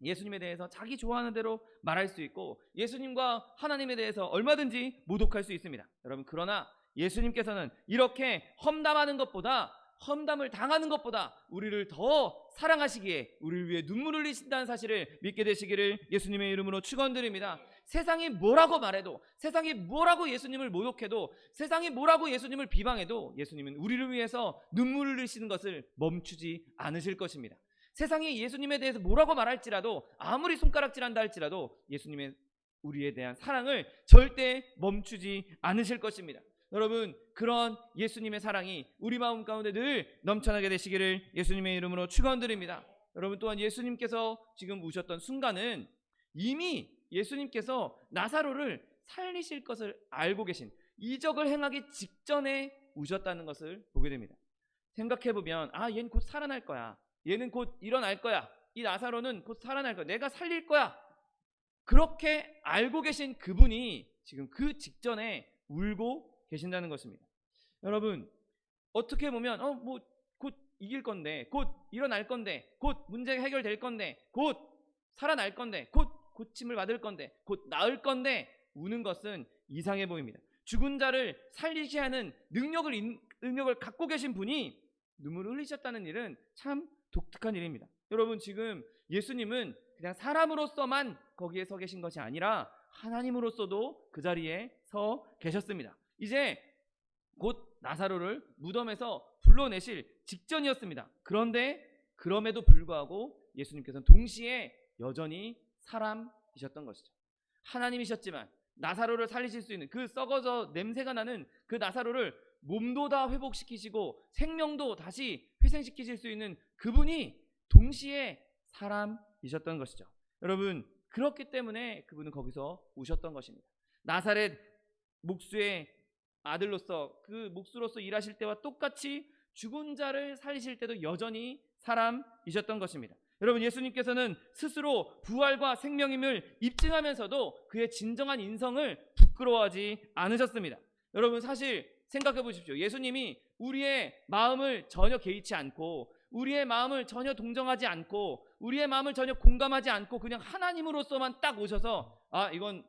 예수님에 대해서 자기 좋아하는 대로 말할 수 있고 예수님과 하나님에 대해서 얼마든지 모독할 수 있습니다. 여러분, 그러나 예수님께서는 이렇게 험담하는 것보다, 험담을 당하는 것보다 우리를 더 사랑하시기에 우리를 위해 눈물을 흘리신다는 사실을 믿게 되시기를 예수님의 이름으로 축원드립니다. 세상이 뭐라고 말해도, 세상이 뭐라고 예수님을 모독해도, 세상이 뭐라고 예수님을 비방해도 예수님은 우리를 위해서 눈물을 흘리시는 것을 멈추지 않으실 것입니다. 세상이 예수님에 대해서 뭐라고 말할지라도, 아무리 손가락질한다 할지라도 예수님의 우리에 대한 사랑을 절대 멈추지 않으실 것입니다. 여러분, 그런 예수님의 사랑이 우리 마음 가운데 늘 넘쳐나게 되시기를 예수님의 이름으로 축원드립니다. 여러분, 또한 예수님께서 지금 우셨던 순간은 이미 예수님께서 나사로를 살리실 것을 알고 계신, 이적을 행하기 직전에 우셨다는 것을 보게 됩니다. 생각해보면 얘는 곧 살아날 거야. 얘는 곧 일어날 거야. 이 나사로는 곧 살아날 거야. 내가 살릴 거야. 그렇게 알고 계신 그분이 지금 그 직전에 울고 계신다는 것입니다. 여러분, 어떻게 보면 곧 이길 건데, 곧 일어날 건데, 곧 문제가 해결될 건데, 곧 살아날 건데, 곧 고침을 받을 건데, 곧 나을 건데 우는 것은 이상해 보입니다. 죽은 자를 살리게 하는 능력을 갖고 계신 분이 눈물을 흘리셨다는 일은 참 독특한 일입니다. 여러분, 지금 예수님은 그냥 사람으로서만 거기에 서 계신 것이 아니라 하나님으로서도 그 자리에 서 계셨습니다. 이제 곧 나사로를 무덤에서 불러내실 직전이었습니다. 그런데 그럼에도 불구하고 예수님께서는 동시에 여전히 사람이셨던 것이죠. 하나님이셨지만 나사로를 살리실 수 있는 그 썩어져 냄새가 나는 그 나사로를 몸도 다 회복시키시고 생명도 다시 회생시키실 수 있는 그분이 동시에 사람이셨던 것이죠. 여러분, 그렇기 때문에 그분은 거기서 오셨던 것입니다. 나사렛 목수의 아들로서 그 목수로서 일하실 때와 똑같이 죽은 자를 살리실 때도 여전히 사람이셨던 것입니다. 여러분, 예수님께서는 스스로 부활과 생명임을 입증하면서도 그의 진정한 인성을 부끄러워하지 않으셨습니다. 여러분, 사실 생각해 보십시오. 예수님이 우리의 마음을 전혀 개의치 않고 우리의 마음을 전혀 동정하지 않고 우리의 마음을 전혀 공감하지 않고 그냥 하나님으로서만 딱 오셔서 이건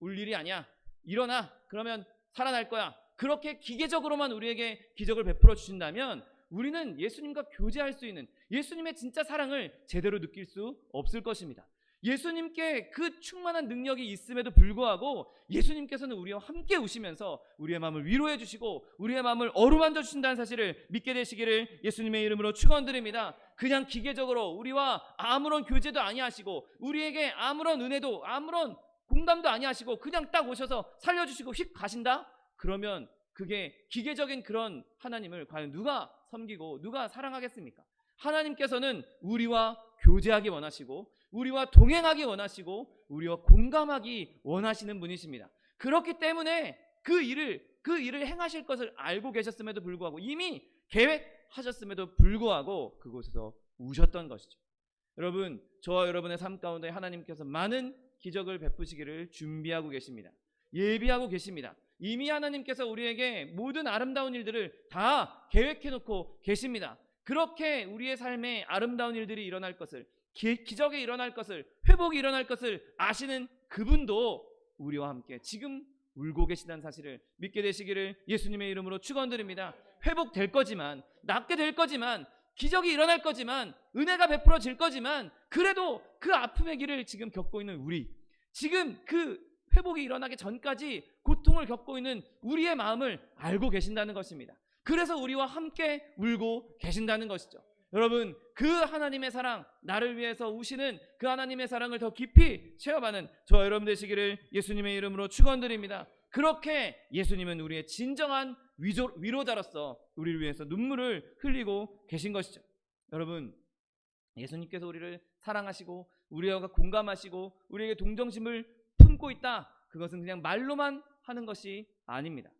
울 일이 아니야, 일어나, 그러면 살아날 거야, 그렇게 기계적으로만 우리에게 기적을 베풀어 주신다면 우리는 예수님과 교제할 수 있는 예수님의 진짜 사랑을 제대로 느낄 수 없을 것입니다. 예수님께 그 충만한 능력이 있음에도 불구하고 예수님께서는 우리와 함께 우시면서 우리의 마음을 위로해 주시고 우리의 마음을 어루만져 주신다는 사실을 믿게 되시기를 예수님의 이름으로 축원드립니다. 그냥 기계적으로 우리와 아무런 교제도 아니하시고 우리에게 아무런 은혜도 아무런 공감도 아니하시고 그냥 딱 오셔서 살려주시고 휙 가신다? 그러면 그게 기계적인 그런 하나님을 과연 누가 섬기고 누가 사랑하겠습니까? 하나님께서는 우리와 교제하기 원하시고 우리와 동행하기 원하시고 우리와 공감하기 원하시는 분이십니다. 그렇기 때문에 그 일을 행하실 것을 알고 계셨음에도 불구하고 이미 계획하셨음에도 불구하고 그곳에서 우셨던 것이죠. 여러분, 저와 여러분의 삶 가운데 하나님께서 많은 기적을 베푸시기를 준비하고 계십니다. 예비하고 계십니다. 이미 하나님께서 우리에게 모든 아름다운 일들을 다 계획해 놓고 계십니다. 그렇게 우리의 삶에 아름다운 일들이 일어날 것을, 기적이 일어날 것을, 회복이 일어날 것을 아시는 그분도 우리와 함께 지금 울고 계시다는 사실을 믿게 되시기를 예수님의 이름으로 축원드립니다. 회복될 거지만, 낫게 될 거지만, 기적이 일어날 거지만, 은혜가 베풀어질 거지만, 그래도 그 아픔의 길을 지금 겪고 있는 우리, 지금 그 회복이 일어나기 전까지 고통을 겪고 있는 우리의 마음을 알고 계신다는 것입니다. 그래서 우리와 함께 울고 계신다는 것이죠. 여러분, 그 하나님의 사랑, 나를 위해서 우시는 그 하나님의 사랑을 더 깊이 체험하는 저와 여러분 되시기를 예수님의 이름으로 축원드립니다. 그렇게 예수님은 우리의 진정한 위로자로서 우리를 위해서 눈물을 흘리고 계신 것이죠. 여러분, 예수님께서 우리를 사랑하시고 우리와 공감하시고 우리에게 동정심을 품고 있다, 그것은 그냥 말로만 하는 것이 아닙니다.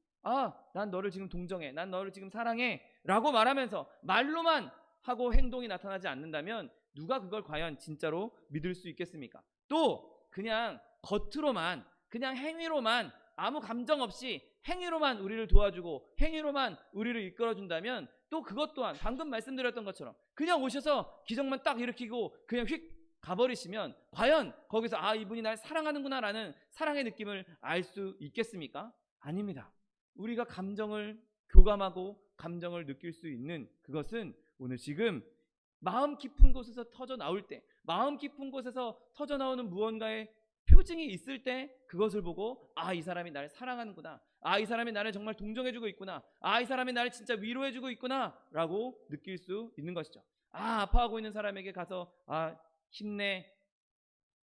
난 너를 지금 동정해, 난 너를 지금 사랑해 라고 말하면서 말로만 하고 행동이 나타나지 않는다면 누가 그걸 과연 진짜로 믿을 수 있겠습니까? 또 그냥 겉으로만, 그냥 행위로만, 아무 감정 없이 행위로만 우리를 도와주고 행위로만 우리를 이끌어준다면 또 그것 또한 방금 말씀드렸던 것처럼 그냥 오셔서 기적만 딱 일으키고 그냥 휙 가버리시면 과연 거기서 이분이 날 사랑하는구나 라는 사랑의 느낌을 알 수 있겠습니까? 아닙니다. 우리가 감정을 교감하고 감정을 느낄 수 있는 그것은 오늘 지금 마음 깊은 곳에서 터져 나올 때, 마음 깊은 곳에서 터져 나오는 무언가의 표징이 있을 때 그것을 보고 이 사람이 나를 사랑하는구나, 이 사람이 나를 정말 동정해주고 있구나, 이 사람이 나를 진짜 위로해주고 있구나 라고 느낄 수 있는 것이죠. 아파하고 있는 사람에게 가서 힘내,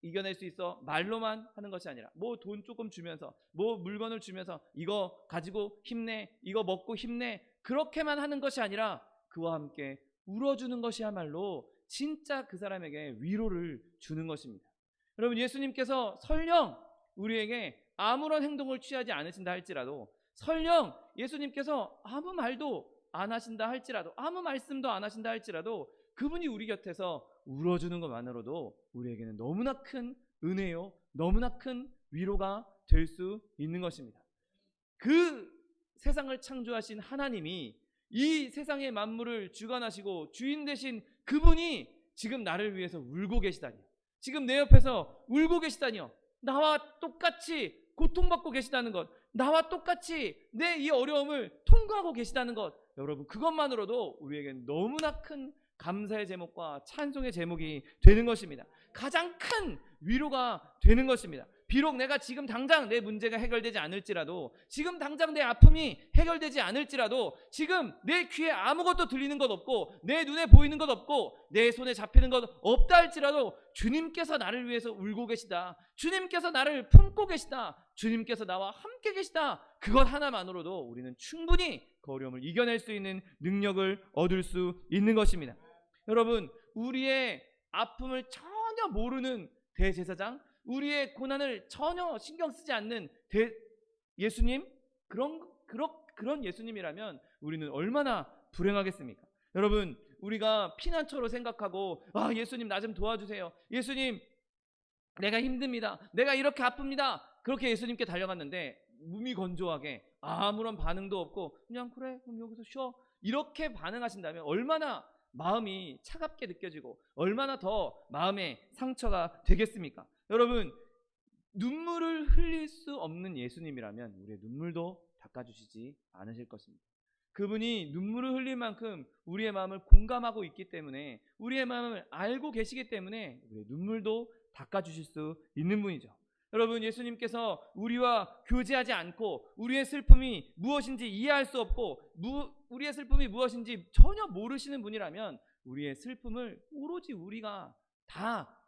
이겨낼 수 있어 말로만 하는 것이 아니라 뭐 돈 조금 주면서 뭐 물건을 주면서 이거 가지고 힘내, 이거 먹고 힘내, 그렇게만 하는 것이 아니라 그와 함께 울어주는 것이야말로 진짜 그 사람에게 위로를 주는 것입니다. 여러분, 예수님께서 설령 우리에게 아무런 행동을 취하지 않으신다 할지라도, 설령 예수님께서 아무 말도 안 하신다 할지라도, 아무 말씀도 안 하신다 할지라도 그분이 우리 곁에서 울어주는 것만으로도 우리에게는 너무나 큰 은혜요, 너무나 큰 위로가 될 수 있는 것입니다. 그 세상을 창조하신 하나님이 이 세상의 만물을 주관하시고 주인 되신 그분이 지금 나를 위해서 울고 계시다니요, 지금 내 옆에서 울고 계시다니요, 나와 똑같이 고통받고 계시다는 것, 나와 똑같이 내 이 어려움을 통과하고 계시다는 것, 여러분 그것만으로도 우리에겐 너무나 큰 감사의 제목과 찬송의 제목이 되는 것입니다. 가장 큰 위로가 되는 것입니다. 비록 내가 지금 당장 내 문제가 해결되지 않을지라도, 지금 당장 내 아픔이 해결되지 않을지라도, 지금 내 귀에 아무것도 들리는 것 없고 내 눈에 보이는 것 없고 내 손에 잡히는 것 없다 할지라도 주님께서 나를 위해서 울고 계시다, 주님께서 나를 품고 계시다, 주님께서 나와 함께 계시다, 그것 하나만으로도 우리는 충분히 그 어려움을 이겨낼 수 있는 능력을 얻을 수 있는 것입니다. 여러분, 우리의 아픔을 전혀 모르는 대제사장, 우리의 고난을 전혀 신경 쓰지 않는 예수님, 그런 예수님이라면 우리는 얼마나 불행하겠습니까? 여러분, 우리가 피난처로 생각하고 예수님 나 좀 도와주세요, 예수님 내가 힘듭니다, 내가 이렇게 아픕니다, 그렇게 예수님께 달려갔는데 무미건조하게 아무런 반응도 없고 그냥 그래 그럼 여기서 쉬어, 이렇게 반응하신다면 얼마나 마음이 차갑게 느껴지고 얼마나 더 마음에 상처가 되겠습니까? 여러분, 눈물을 흘릴 수 없는 예수님이라면 우리의 눈물도 닦아주시지 않으실 것입니다. 그분이 눈물을 흘릴 만큼 우리의 마음을 공감하고 있기 때문에, 우리의 마음을 알고 계시기 때문에 우리의 눈물도 닦아주실 수 있는 분이죠. 여러분, 예수님께서 우리와 교제하지 않고 우리의 슬픔이 무엇인지 이해할 수 없고 우리의 슬픔이 무엇인지 전혀 모르시는 분이라면 우리의 슬픔을 오로지 우리가 다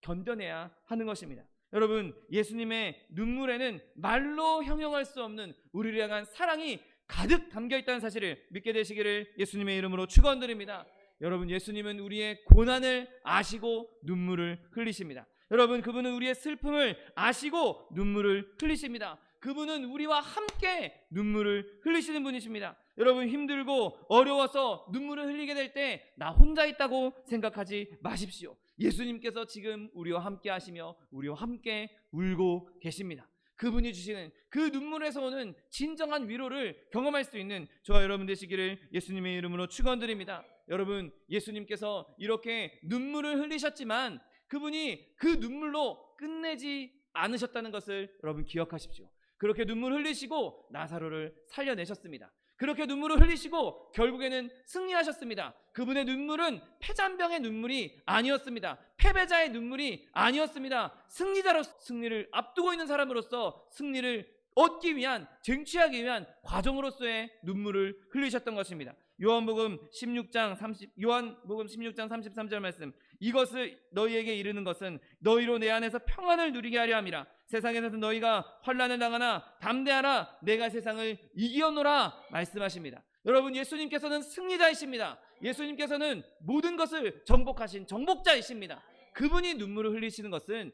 견뎌내야 하는 것입니다. 여러분, 예수님의 눈물에는 말로 형용할 수 없는 우리를 향한 사랑이 가득 담겨있다는 사실을 믿게 되시기를 예수님의 이름으로 축원드립니다. 여러분, 예수님은 우리의 고난을 아시고 눈물을 흘리십니다. 여러분, 그분은 우리의 슬픔을 아시고 눈물을 흘리십니다. 그분은 우리와 함께 눈물을 흘리시는 분이십니다. 여러분, 힘들고 어려워서 눈물을 흘리게 될 때 나 혼자 있다고 생각하지 마십시오. 예수님께서 지금 우리와 함께 하시며 우리와 함께 울고 계십니다. 그분이 주시는 그 눈물에서 오는 진정한 위로를 경험할 수 있는 저와 여러분 되시기를 예수님의 이름으로 축원드립니다. 여러분, 예수님께서 이렇게 눈물을 흘리셨지만 그분이 그 눈물로 끝내지 않으셨다는 것을 여러분 기억하십시오. 그렇게 눈물 흘리시고 나사로를 살려내셨습니다. 그렇게 눈물을 흘리시고 결국에는 승리하셨습니다. 그분의 눈물은 패잔병의 눈물이 아니었습니다. 패배자의 눈물이 아니었습니다. 승리자로서, 승리를 앞두고 있는 사람으로서 승리를 얻기 위한, 쟁취하기 위한 과정으로서의 눈물을 흘리셨던 것입니다. 요한복음 16장 33절 말씀, 이것을 너희에게 이르는 것은 너희로 내 안에서 평안을 누리게 하려 함이라. 세상에서는 너희가 환난을 당하나 담대하라, 내가 세상을 이기었노라 말씀하십니다. 여러분, 예수님께서는 승리자이십니다. 예수님께서는 모든 것을 정복하신 정복자이십니다. 그분이 눈물을 흘리시는 것은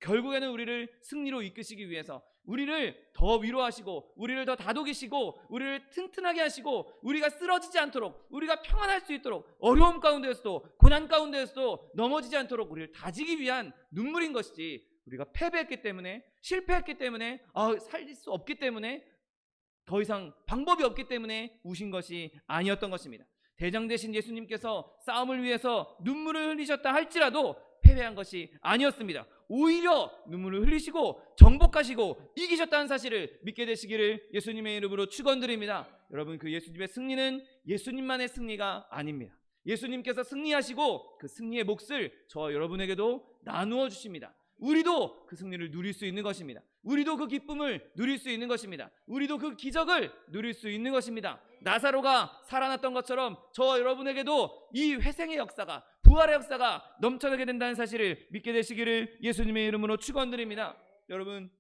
결국에는 우리를 승리로 이끄시기 위해서, 우리를 더 위로하시고 우리를 더 다독이시고 우리를 튼튼하게 하시고 우리가 쓰러지지 않도록, 우리가 평안할 수 있도록, 어려움 가운데에서도 고난 가운데에서도 넘어지지 않도록 우리를 다지기 위한 눈물인 것이지, 우리가 패배했기 때문에, 실패했기 때문에, 살릴 수 없기 때문에, 더 이상 방법이 없기 때문에 우신 것이 아니었던 것입니다. 대장 되신 예수님께서 싸움을 위해서 눈물을 흘리셨다 할지라도 패배한 것이 아니었습니다. 오히려 눈물을 흘리시고 정복하시고 이기셨다는 사실을 믿게 되시기를 예수님의 이름으로 축원드립니다. 여러분, 그 예수님의 승리는 예수님만의 승리가 아닙니다. 예수님께서 승리하시고 그 승리의 몫을 저와 여러분에게도 나누어 주십니다. 우리도 그 승리를 누릴 수 있는 것입니다. 우리도 그 기쁨을 누릴 수 있는 것입니다. 우리도 그 기적을 누릴 수 있는 것입니다. 나사로가 살아났던 것처럼 저와 여러분에게도 이 회생의 역사가, 부활의 역사가 넘쳐나게 된다는 사실을 믿게 되시기를 예수님의 이름으로 축원드립니다. 여러분,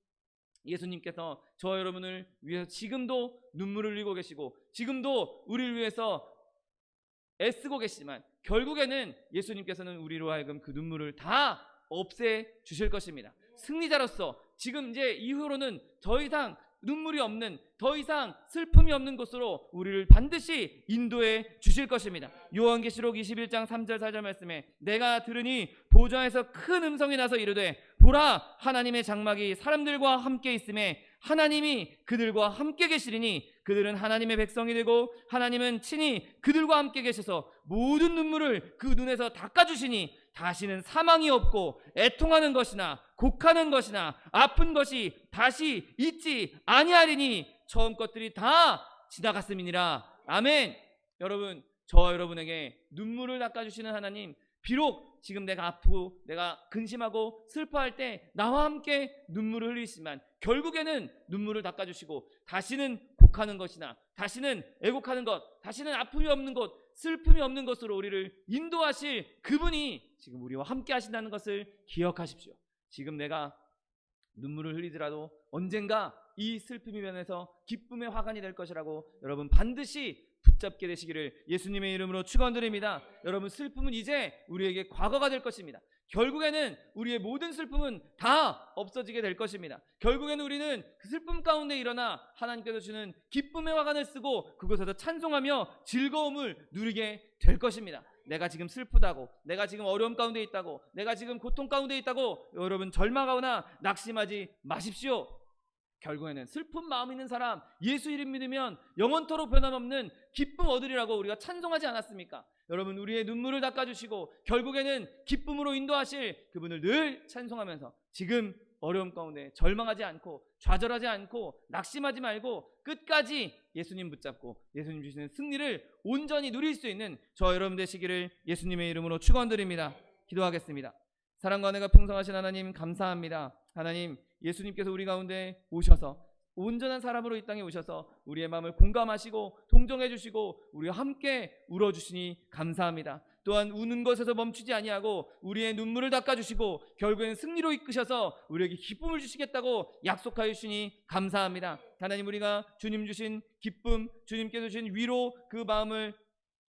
예수님께서 저와 여러분을 위해서 지금도 눈물을 흘리고 계시고 지금도 우리를 위해서 애쓰고 계시지만 결국에는 예수님께서는 우리로 하여금 그 눈물을 다 없애 주실 것입니다. 승리자로서 지금 이제 이후로는 더 이상 눈물이 없는, 더 이상 슬픔이 없는 곳으로 우리를 반드시 인도해 주실 것입니다. 요한계시록 21장 3절 4절 말씀에 내가 들으니 보좌에서 큰 음성이 나서 이르되 보라, 하나님의 장막이 사람들과 함께 있음에 하나님이 그들과 함께 계시리니 그들은 하나님의 백성이 되고 하나님은 친히 그들과 함께 계셔서 모든 눈물을 그 눈에서 닦아주시니 다시는 사망이 없고 애통하는 것이나 곡하는 것이나 아픈 것이 다시 있지 아니하리니 처음 것들이 다 지나갔음이니라. 아멘. 여러분, 저와 여러분에게 눈물을 닦아주시는 하나님, 비록 지금 내가 아프고 내가 근심하고 슬퍼할 때 나와 함께 눈물을 흘리시지만 결국에는 눈물을 닦아주시고 다시는 곡하는 것이나 다시는 애곡하는 것, 다시는 아픔이 없는 것, 슬픔이 없는 것으로 우리를 인도하실 그분이 지금 우리와 함께 하신다는 것을 기억하십시오. 지금 내가 눈물을 흘리더라도 언젠가 이 슬픔이 변해서 기쁨의 화관이 될 것이라고 여러분 반드시 붙잡게 되시기를 예수님의 이름으로 축원드립니다. 여러분, 슬픔은 이제 우리에게 과거가 될 것입니다. 결국에는 우리의 모든 슬픔은 다 없어지게 될 것입니다. 결국에는 우리는 그 슬픔 가운데 일어나 하나님께서 주는 기쁨의 화관을 쓰고 그곳에서 찬송하며 즐거움을 누리게 될 것입니다. 내가 지금 슬프다고, 내가 지금 어려움 가운데 있다고, 내가 지금 고통 가운데 있다고 여러분 절망하거나 낙심하지 마십시오. 결국에는 슬픈 마음 있는 사람, 예수 이름 믿으면 영원토록 변함없는 기쁨 얻으리라고 우리가 찬송하지 않았습니까? 여러분, 우리의 눈물을 닦아주시고 결국에는 기쁨으로 인도하실 그분을 늘 찬송하면서 지금 어려움 가운데 절망하지 않고 좌절하지 않고 낙심하지 말고 끝까지 예수님 붙잡고 예수님 주시는 승리를 온전히 누릴 수 있는 저 여러분 되시기를 예수님의 이름으로 축원드립니다. 기도하겠습니다. 사랑과 은혜가 풍성하신 하나님, 감사합니다. 하나님, 예수님께서 우리 가운데 오셔서 온전한 사람으로 이 땅에 오셔서 우리의 마음을 공감하시고 동정해 주시고 우리와 함께 울어주시니 감사합니다. 또한 우는 것에서 멈추지 아니하고 우리의 눈물을 닦아주시고 결국에는 승리로 이끄셔서 우리에게 기쁨을 주시겠다고 약속하여 주시니 감사합니다. 하나님, 우리가 주님 주신 기쁨, 주님께서 주신 위로 그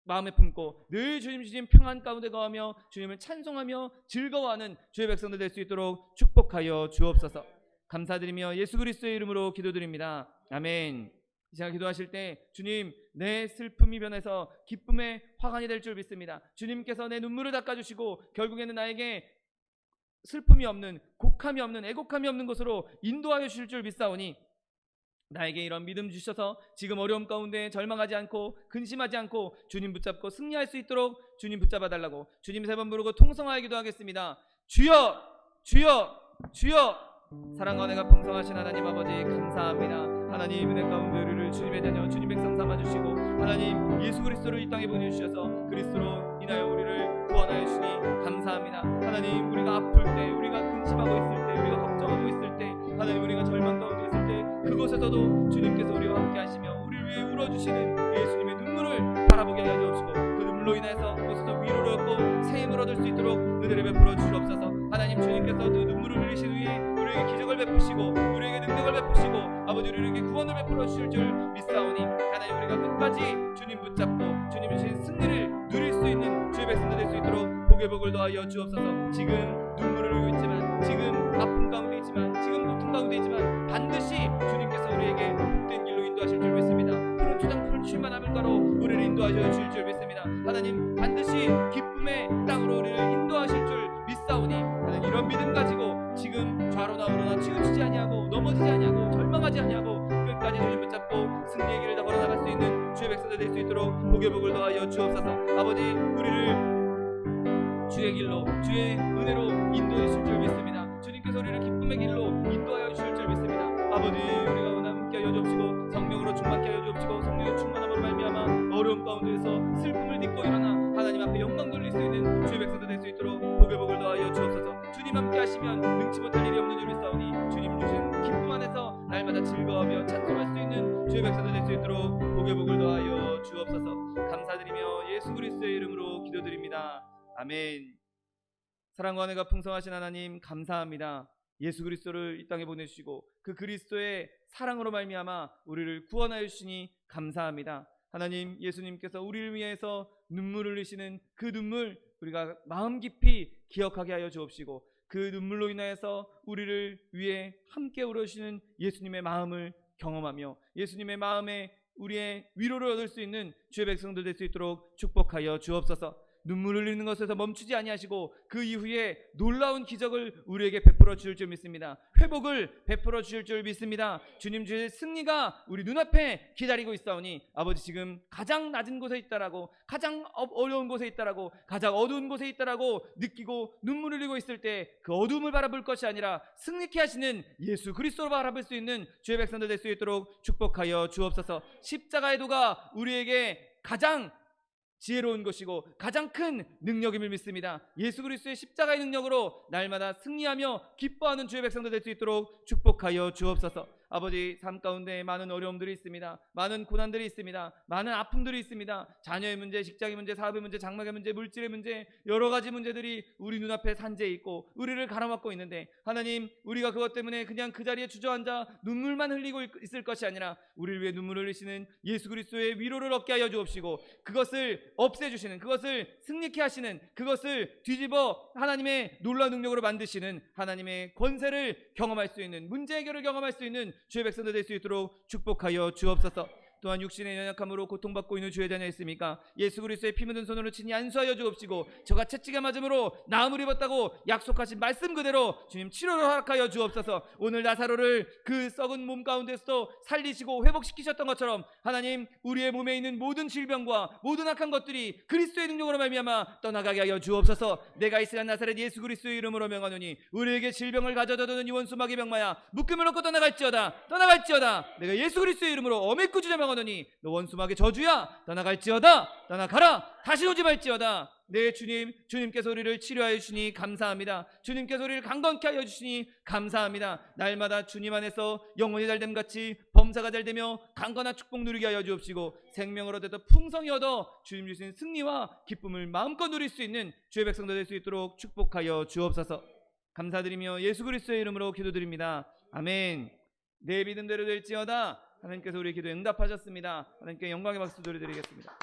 마음에 품고 늘 주님 주신 평안 가운데 거하며 주님을 찬송하며 즐거워하는 주의 백성들 될 수 있도록 축복하여 주옵소서. 감사드리며 예수 그리스도의 이름으로 기도드립니다. 아멘. 이 시간 기도하실 때 주님, 내 슬픔이 변해서 기쁨의 화관이 될 줄 믿습니다. 주님께서 내 눈물을 닦아주시고 결국에는 나에게 슬픔이 없는, 곡함이 없는, 애곡함이 없는 곳으로 인도하여 주실 줄 믿사오니 나에게 이런 믿음 주셔서 지금 어려움 가운데 절망하지 않고 근심하지 않고 주님 붙잡고 승리할 수 있도록 주님 붙잡아 달라고 주님 3번 부르고 통성하여 기도하겠습니다. 주여, 주여, 주여. 사랑과 은혜가 풍성하신 하나님 아버지, 감사합니다. 하나님, 은혜 가운데 우리를 주님의 자녀, 주님 백성 삼아주시고 하나님, 예수 그리스도를 이 땅에 보내주셔서 그리스도로 인하여 우리를 구원하여 주시니 감사합니다. 하나님, 우리가 아플 때, 우리가 근심하고 있을 때, 우리가 걱정하고 있을 때, 하나님, 우리가 절망 가운데 있을 때 그곳에서도 주님께서 우리와 함께 하시며 우리를 위해 울어주시는 예수님의 눈물을 바라보게 하여 주옵시고 그 눈물로 인해서 그곳에서 위로를 얻고 새 힘을 얻을 수 있도록 은혜를 베풀어 주시옵소서. 하나님, 주님께서 그 눈물을 흘리신 후에 우리에게 기적을 베푸시고 우리에게 능력을 베푸시고 아버지, 우리에게 구원을 베풀어 주실 줄 믿사오니 하나님, 우리가 끝까지 주님 붙잡고 주님 주신 승리를 누릴 수 있는 주의 백성들 될 수 있도록 복의 복을 더하여 주옵소서. 지금 눈물을 흘리고 있지만, 지금 아픔 가운데 있지만, 지금 고통 가운데 있지만 반드시 주님께서 우리에게 복된 길로 인도하실 줄 믿습니다. 푸른 초장 푸른 쉴만한 가로 우리를 인도하여 주실 줄 믿습니다. 하나님, 반드시 기쁨의 땅으로 우리를 인도하실 줄 믿사오니 하나님, 이런 믿음 가지고 지금 좌로나 우로나 치우치지 아니하고 넘어지지 아니하고 절망하지 아니하고 끝까지 주님 붙잡고 승리의 길을 다 걸어나갈 수 있는 주의 백성들 될 수 있도록 복의 복을 더하여 주옵소서. 아버지, 우리를 주의 길로, 주의 은혜로 인도해 주실 줄 믿습니다. 주님께서 우리를 기쁨의 길로 인도하여 주실 줄 믿습니다. 아버지, 우리가 함께 하여 주옵시고 성령으로 충만케 하여 주옵시고 성령의 충만함으로 말미암아 어려움 가운데에서 슬픔을 딛고 일어나 하나님 앞에 영광 돌릴 수 있는 주의 백성들 될 수 있도록 복의 복을 더하여 주옵소서. 주님 함께 하시면 능치 못할 일이 없는 줄 믿사오니 주님 주신 기쁨 안에서 날마다 즐거워하며 찬송할 수 있는 주의 백성들 될 수 있도록 복의 복을 더하여 주옵소서. 감사드리며 예수 그리스도의 이름으로 기도드립니다. 아멘. 사랑과 은혜가 풍성하신 하나님, 감사합니다. 예수 그리스도를 이 땅에 보내주시고 그 그리스도의 사랑으로 말미암아 우리를 구원하여 주시니 감사합니다. 하나님, 예수님께서 우리를 위해서 눈물을 흘리시는 그 눈물 우리가 마음 깊이 기억하게 하여 주옵시고 그 눈물로 인하여서 우리를 위해 함께 울어주시는 예수님의 마음을 경험하며 예수님의 마음에 우리의 위로를 얻을 수 있는 주의 백성들 될 수 있도록 축복하여 주옵소서. 눈물 흘리는 것에서 멈추지 아니하시고 그 이후에 놀라운 기적을 우리에게 베풀어 주실 줄 믿습니다. 회복을 베풀어 주실 줄 믿습니다. 주님 주의 승리가 우리 눈앞에 기다리고 있사오니 아버지, 지금 가장 낮은 곳에 있다라고, 가장 어려운 곳에 있다라고, 가장 어두운 곳에 있다라고 느끼고 눈물 흘리고 있을 때 그 어두움을 바라볼 것이 아니라 승리케 하시는 예수 그리스도로 바라볼 수 있는 주의 백성들 될 수 있도록 축복하여 주옵소서. 십자가의 도가 우리에게 가장 지혜로운 것이고 가장 큰 능력임을 믿습니다. 예수 그리스도의 십자가의 능력으로 날마다 승리하며 기뻐하는 주의 백성들 될 수 있도록 축복하여 주옵소서. 아버지, 삶 가운데 많은 어려움들이 있습니다. 많은 고난들이 있습니다. 많은 아픔들이 있습니다. 자녀의 문제, 직장의 문제, 사업의 문제, 장막의 문제, 물질의 문제, 여러 가지 문제들이 우리 눈앞에 산재해 있고 우리를 가로막고 있는데, 하나님, 우리가 그것 때문에 그냥 그 자리에 주저앉아 눈물만 흘리고 있을 것이 아니라 우리를 위해 눈물을 흘리시는 예수 그리스도의 위로를 얻게 하여 주옵시고, 그것을 없애주시는, 그것을 승리케 하시는, 그것을 뒤집어 하나님의 놀라운 능력으로 만드시는 하나님의 권세를 경험할 수 있는, 문제 해결을 경험할 수 있는 주의 백성들 될 수 있도록 축복하여 주옵소서. 또한 육신의 연약함으로 고통받고 있는 주의 자녀 있습니까? 예수 그리스도의 피 묻은 손으로 친히 안수하여 주옵시고, 저가 채찍에 맞음으로 나음을 입었다고 약속하신 말씀 그대로 주님 치료를 허락하여 주옵소서. 오늘 나사로를 그 썩은 몸 가운데서도 살리시고 회복시키셨던 것처럼 하나님, 우리의 몸에 있는 모든 질병과 모든 악한 것들이 그리스도의 능력으로 말미암아 떠나가게 하여 주옵소서. 내가 이스라엘 나사렛 예수 그리스도의 이름으로 명하노니 우리에게 질병을 가져다 주는 이 원수 마귀 병마야, 묶음을 놓고 떠나갈지어다, 떠나갈지어다. 내가 예수 그리스도의 이름으로 어메꾸 주자 명하노니 너 원수 마귀 저주야, 떠나갈지어다, 떠나가라, 다시 오지 말지어다. 네, 주님께서 우리를 치료하여 주시니 감사합니다. 주님께서 우리를 강건케 하여 주시니 감사합니다. 날마다 주님 안에서 영혼이 잘됨 같이 범사가 잘되며 강건한 축복 누리게 하여 주옵시고, 생명을 얻어 풍성히 얻어 주님 주신 승리와 기쁨을 마음껏 누릴 수 있는 주의 백성들 될 수 있도록 축복하여 주옵소서. 감사드리며 예수 그리스도의 이름으로 기도드립니다. 아멘. 내 믿음대로 될지어다. 하나님께서 우리의 기도에 응답하셨습니다. 하나님께 영광의 박수 드리겠습니다.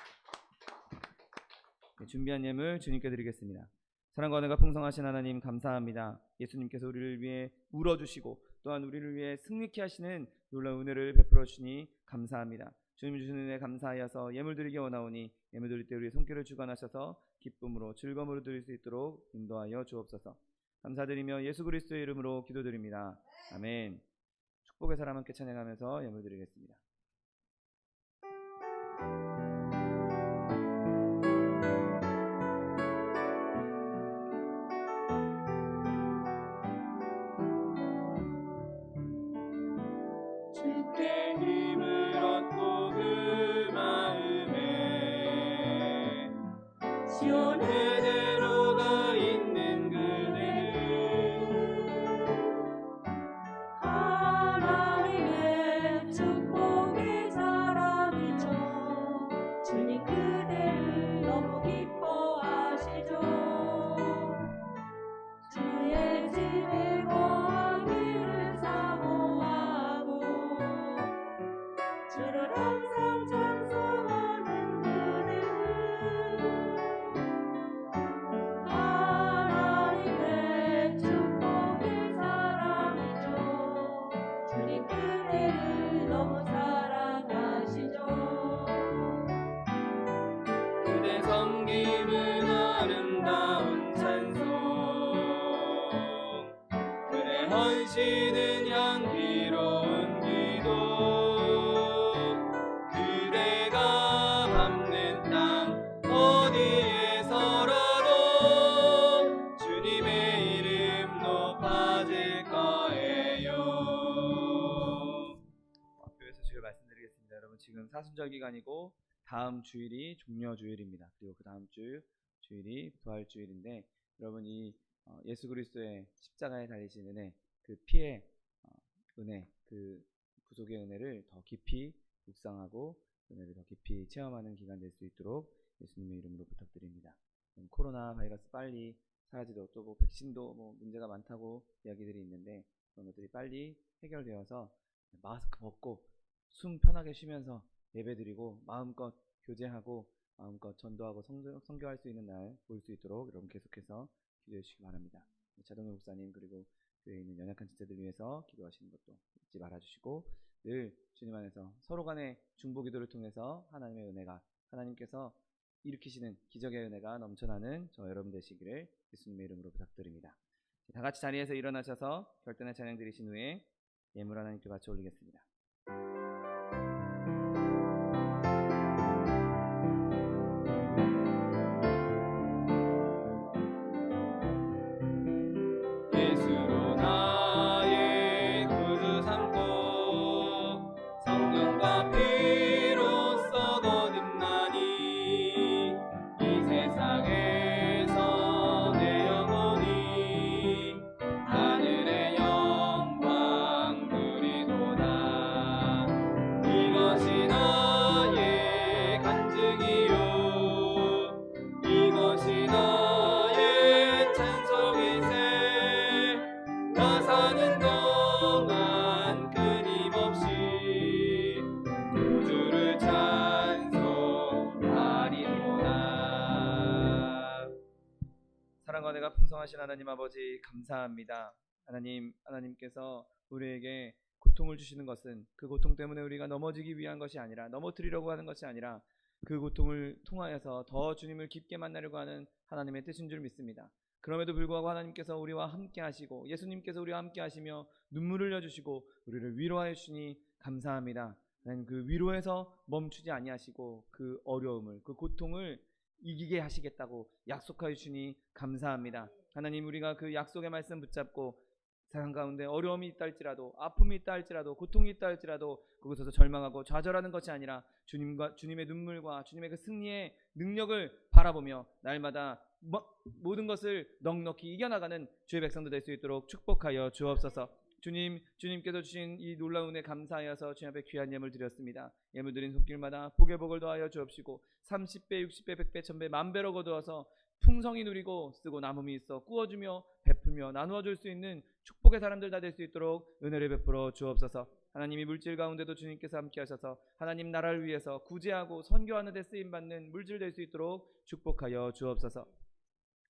준비한 예물 주님께 드리겠습니다. 사랑과 은혜가 풍성하신 하나님 감사합니다. 예수님께서 우리를 위해 울어주시고 또한 우리를 위해 승리케 하시는 놀라운 은혜를 베풀어 주시니 감사합니다. 주님 주시는 은혜 감사하여서 예물 드리기 원하오니 예물 드릴 때 우리의 손길을 주관하셔서 기쁨으로 즐거움으로 드릴 수 있도록 인도하여 주옵소서. 감사드리며 예수 그리스도의 이름으로 기도드립니다. 아멘. 축복의 사람 함께 찬양하면서 예물 드리겠습니다. 주께 힘을 얻고 그 마음에 시온의 대로가 있는 그대는 하나님의 축복의 사람이죠. 주님 그대를 너무 기뻐하시죠. 주의 집에 거하기를 사모하고 주를 항상 찬송하는 그대는 하나님의 축복의 사람이죠. 주님 그대를 너무 사랑하시죠. 그대 섬김은 아름다운 찬송, 그대 헌신은 향기로운 기도, 그대가 밟는 땅 어디에서라도 주님의 이름 높아질 거예요. 교회에서 주일 말씀드리겠습니다. 여러분, 지금 사순절 기간이고 다음 주일이 종려 주일입니다. 그리고 그 다음 주일이 부활 주일인데, 여러분 이 예수 그리스도의 십자가에 달리신 은혜, 그 피의 은혜, 그 구속의 은혜를 더 깊이 묵상하고 은혜를 더 깊이 체험하는 기간 될 수 있도록 예수님의 이름으로 부탁드립니다. 코로나 바이러스 빨리 사라지도록, 또 뭐 백신도 뭐 문제가 많다고 이야기들이 있는데 그런 것들이 빨리 해결되어서 마스크 벗고 숨 편하게 쉬면서 예배드리고 마음껏 교제하고 마음껏 전도하고 선교할 수 있는 날 볼 수 있도록 여러분 계속해서 기도해 주시기 바랍니다. 자동현 목사님 그리고 교회에 있는 연약한 지체들 위해서 기도하시는 것도 잊지 말아주시고, 늘 주님 안에서 서로 간의 중보 기도를 통해서 하나님의 은혜가, 하나님께서 일으키시는 기적의 은혜가 넘쳐나는 저 여러분 되시기를 예수님의 이름으로 부탁드립니다. 다 같이 자리에서 일어나셔서 결단의 찬양 드리신 후에 예물 하나님께 바쳐 올리겠습니다. 예수로 나의 구주 삼고 성령과 피로써 거듭나니 풍성하신 하나님 아버지 감사합니다. 하나님께서 우리에게 고통을 주시는 것은 그 고통 때문에 우리가 넘어지기 위한 것이 아니라, 넘어뜨리려고 하는 것이 아니라, 그 고통을 통하여서 더 주님을 깊게 만나려고 하는 하나님의 뜻인 줄 믿습니다. 그럼에도 불구하고 하나님께서 우리와 함께 하시고, 예수님께서 우리와 함께 하시며 눈물을 흘려주시고 우리를 위로하여 주시니 감사합니다. 하나님, 그 위로에서 멈추지 아니하시고 그 어려움을, 그 고통을 이기게 하시겠다고 약속하여 주시니 감사합니다. 하나님, 우리가 그 약속의 말씀 붙잡고 세상 가운데 어려움이 있다 할지라도, 아픔이 있다 할지라도, 고통이 있다 할지라도 그곳에서 절망하고 좌절하는 것이 아니라 주님의 눈물과 주님의 그 승리의 능력을 바라보며 날마다 모든 것을 넉넉히 이겨나가는 주의 백성도 될 수 있도록 축복하여 주옵소서. 주님께서 주신 이 놀라운 은혜 감사하여서 주님 앞에 귀한 예물 드렸습니다. 예물 드린 손길마다 복의 복을 더하여 주옵시고 30배, 60배, 100배, 1000배, 만배로 거두어서 풍성히 누리고 쓰고 남음이 있어 꾸어주며 베풀며 나누어 줄 수 있는 축복의 사람들 다 될 수 있도록 은혜를 베풀어 주옵소서. 하나님이 물질 가운데도 주님께서 함께 하셔서 하나님 나라를 위해서 구제하고 선교하는 데 쓰임받는 물질 될 수 있도록 축복하여 주옵소서.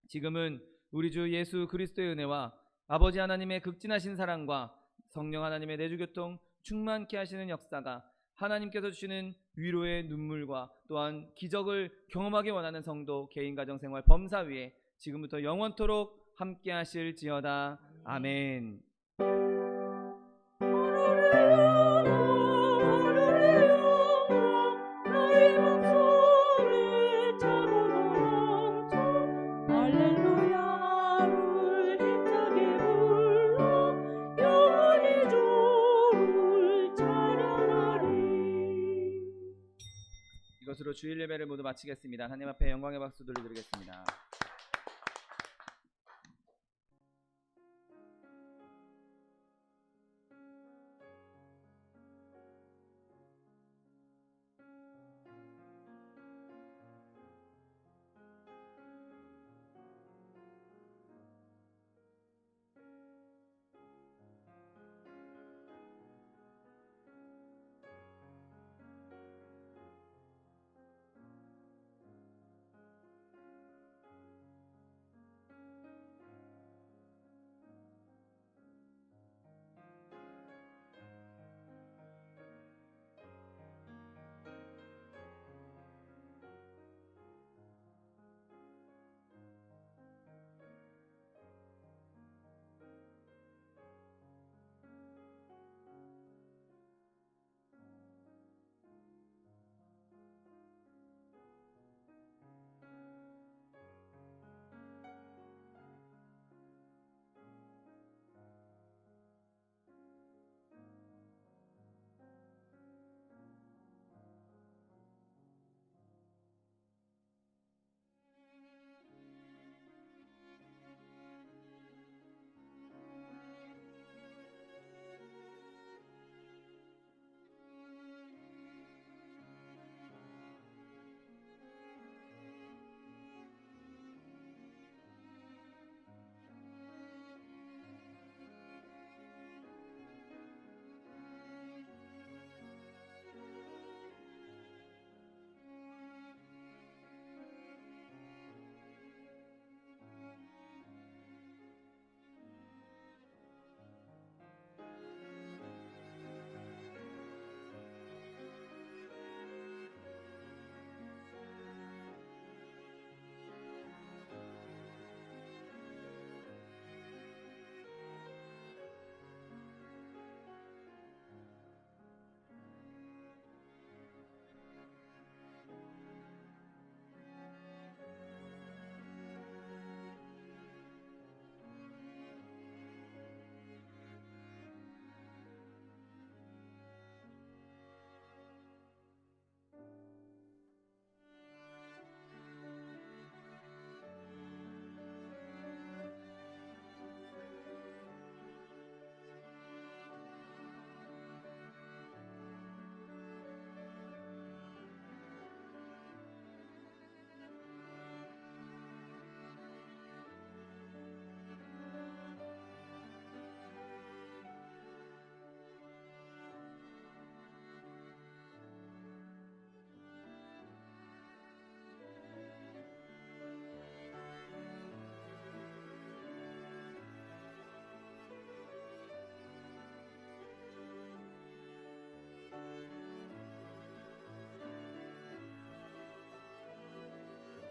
지금은 우리 주 예수 그리스도의 은혜와 아버지 하나님의 극진하신 사랑과 성령 하나님의 내주교통 충만케 하시는 역사가, 하나님께서 주시는 위로의 눈물과 또한 기적을 경험하기 원하는 성도 개인 가정생활 범사 위에 지금부터 영원토록 함께 하실지어다. 아멘. 이것으로 주일 예배를 모두 마치겠습니다. 하나님 앞에 영광의 박수 돌려드리겠습니다.